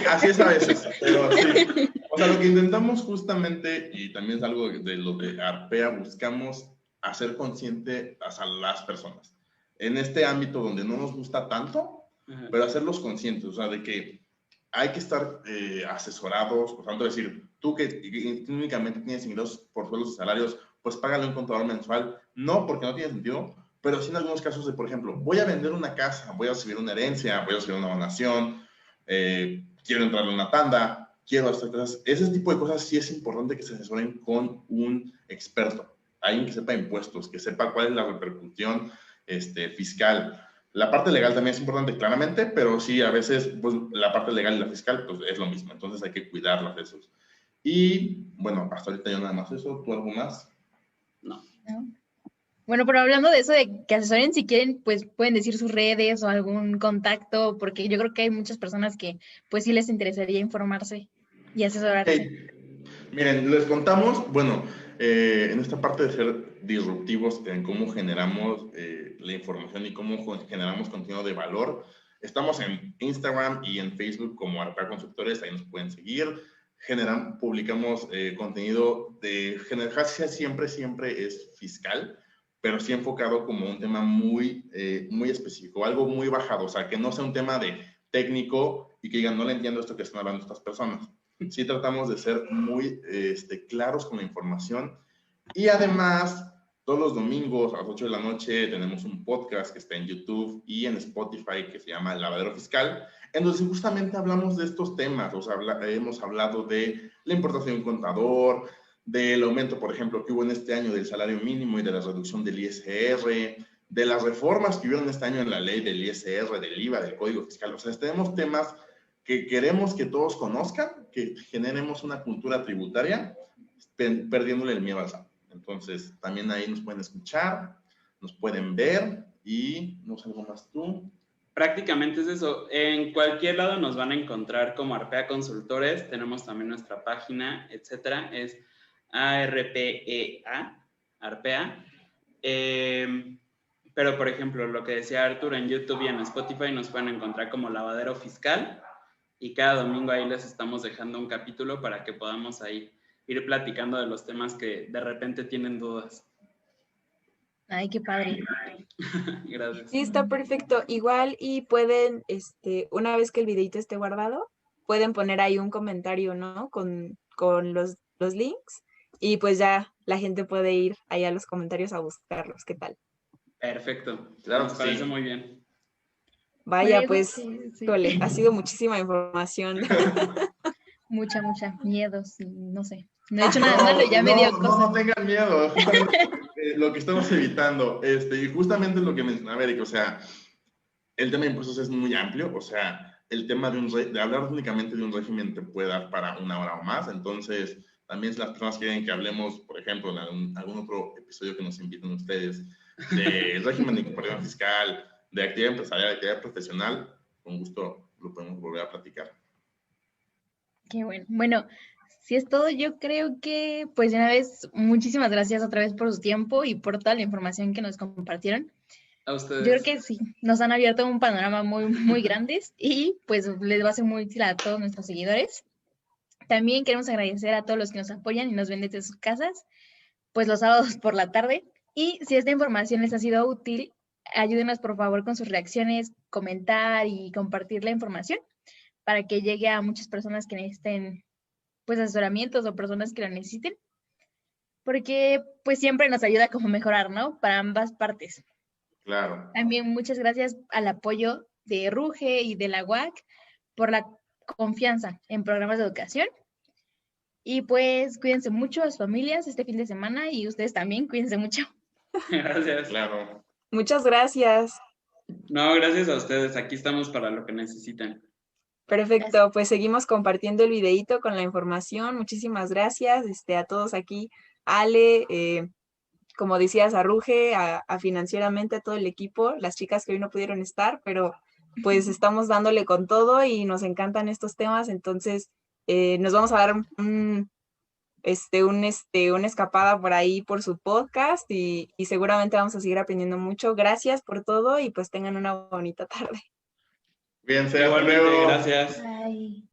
así es a veces, pero sí. O sea, lo que intentamos justamente, y también es algo de lo de Arpea, buscamos hacer consciente a las personas. En este ámbito donde no nos gusta tanto, pero hacerlos conscientes, o sea, de que hay que estar asesorados, por tanto, decir, tú que únicamente tienes ingresos por sueldos y salarios, pues págale un contador mensual. No, porque no tiene sentido, pero sí en algunos casos de, por ejemplo, voy a vender una casa, voy a recibir una herencia, voy a recibir una donación, quiero entrarle a una tanda, quiero hacer cosas. Ese tipo de cosas sí es importante que se asesoren con un experto, alguien que sepa impuestos, que sepa cuál es la repercusión fiscal. La parte legal también es importante, claramente, pero sí, a veces pues, la parte legal y la fiscal pues, es lo mismo, entonces hay que cuidarlas de esos. Y bueno, hasta ahorita yo nada más eso. ¿Tú algo más? No. Bueno, pero hablando de eso de que asesoren, si quieren, pues pueden decir sus redes o algún contacto, porque yo creo que hay muchas personas que pues sí les interesaría informarse y asesorarse. Hey, miren, les contamos, bueno, en esta parte de ser disruptivos en cómo generamos la información y cómo generamos contenido de valor, estamos en Instagram y en Facebook como Arpea Consultores, ahí nos pueden seguir. Publicamos contenido de general, siempre es fiscal, pero sí enfocado como un tema muy específico, algo muy bajado, o sea, que no sea un tema de técnico y que digan, no le entiendo esto que están hablando estas personas. Sí tratamos de ser muy claros con la información y además todos los domingos a las 8 de la noche tenemos un podcast que está en YouTube y en Spotify que se llama Lavadero Fiscal, en donde justamente hablamos de estos temas, o sea, hemos hablado de la importación de un contador, del aumento, por ejemplo, que hubo en este año del salario mínimo y de la reducción del ISR, de las reformas que hubieron este año en la ley del ISR, del IVA, del Código Fiscal. O sea, tenemos temas que queremos que todos conozcan, que generemos una cultura tributaria, perdiéndole el miedo al SAT. Entonces, también ahí nos pueden escuchar, nos pueden ver y no sé, algo más tú. Prácticamente es eso. En cualquier lado nos van a encontrar como Arpea Consultores. Tenemos también nuestra página, etcétera. Es ARPEA, Arpea. Pero, por ejemplo, lo que decía Arturo, en YouTube y en Spotify nos pueden encontrar como Lavadero Fiscal. Y cada domingo ahí les estamos dejando un capítulo para que podamos ahí ir platicando de los temas que de repente tienen dudas. Ay, qué padre. Gracias. Sí, está perfecto. Igual y pueden, una vez que el videito esté guardado, pueden poner ahí un comentario, ¿no? Con los links y pues ya la gente puede ir ahí a los comentarios a buscarlos. ¿Qué tal? Perfecto. Claro, Nos parece muy bien. Vaya, Bueno, pues, sí. híjole, ha sido muchísima información. Mucha miedo, sí, no sé. No he hecho nada malo y ya me dio cosas. No tengan miedo, lo que estamos evitando, y justamente lo que mencionaba Eric, o sea, el tema de impuestos es muy amplio, o sea, el tema de hablar únicamente de un régimen te puede dar para una hora o más, entonces, también si las personas quieren que hablemos, por ejemplo, en algún otro episodio que nos inviten ustedes, de régimen de incorporación fiscal, de actividad empresarial, de actividad profesional, con gusto lo podemos volver a platicar. Qué bueno. Bueno, si es todo, yo creo que, pues de una vez, muchísimas gracias otra vez por su tiempo y por toda la información que nos compartieron. A ustedes. Yo creo que sí, nos han abierto un panorama muy grande y pues les va a ser muy útil a todos nuestros seguidores. También queremos agradecer a todos los que nos apoyan y nos ven desde sus casas, pues los sábados por la tarde. Y si esta información les ha sido útil, ayúdenos por favor con sus reacciones, comentar y compartir la información para que llegue a muchas personas que necesiten pues asesoramientos o personas que lo necesiten, porque pues siempre nos ayuda como mejorar, ¿no? Para ambas partes. Claro. También muchas gracias al apoyo de Ruge y de la UAC por la confianza en programas de educación. Y pues cuídense mucho a sus familias este fin de semana y ustedes también cuídense mucho. Gracias. Claro. Muchas gracias. No, gracias a ustedes. Aquí estamos para lo que necesiten. Perfecto, pues seguimos compartiendo el videíto con la información. Muchísimas gracias a todos aquí. Ale, como decías, a Ruge, a Financieramente, a todo el equipo, las chicas que hoy no pudieron estar, pero pues estamos dándole con todo y nos encantan estos temas, entonces nos vamos a dar una escapada por ahí por su podcast y seguramente vamos a seguir aprendiendo mucho. Gracias por todo y pues tengan una bonita tarde. Bien, hasta Igualmente, luego. gracias. Bye.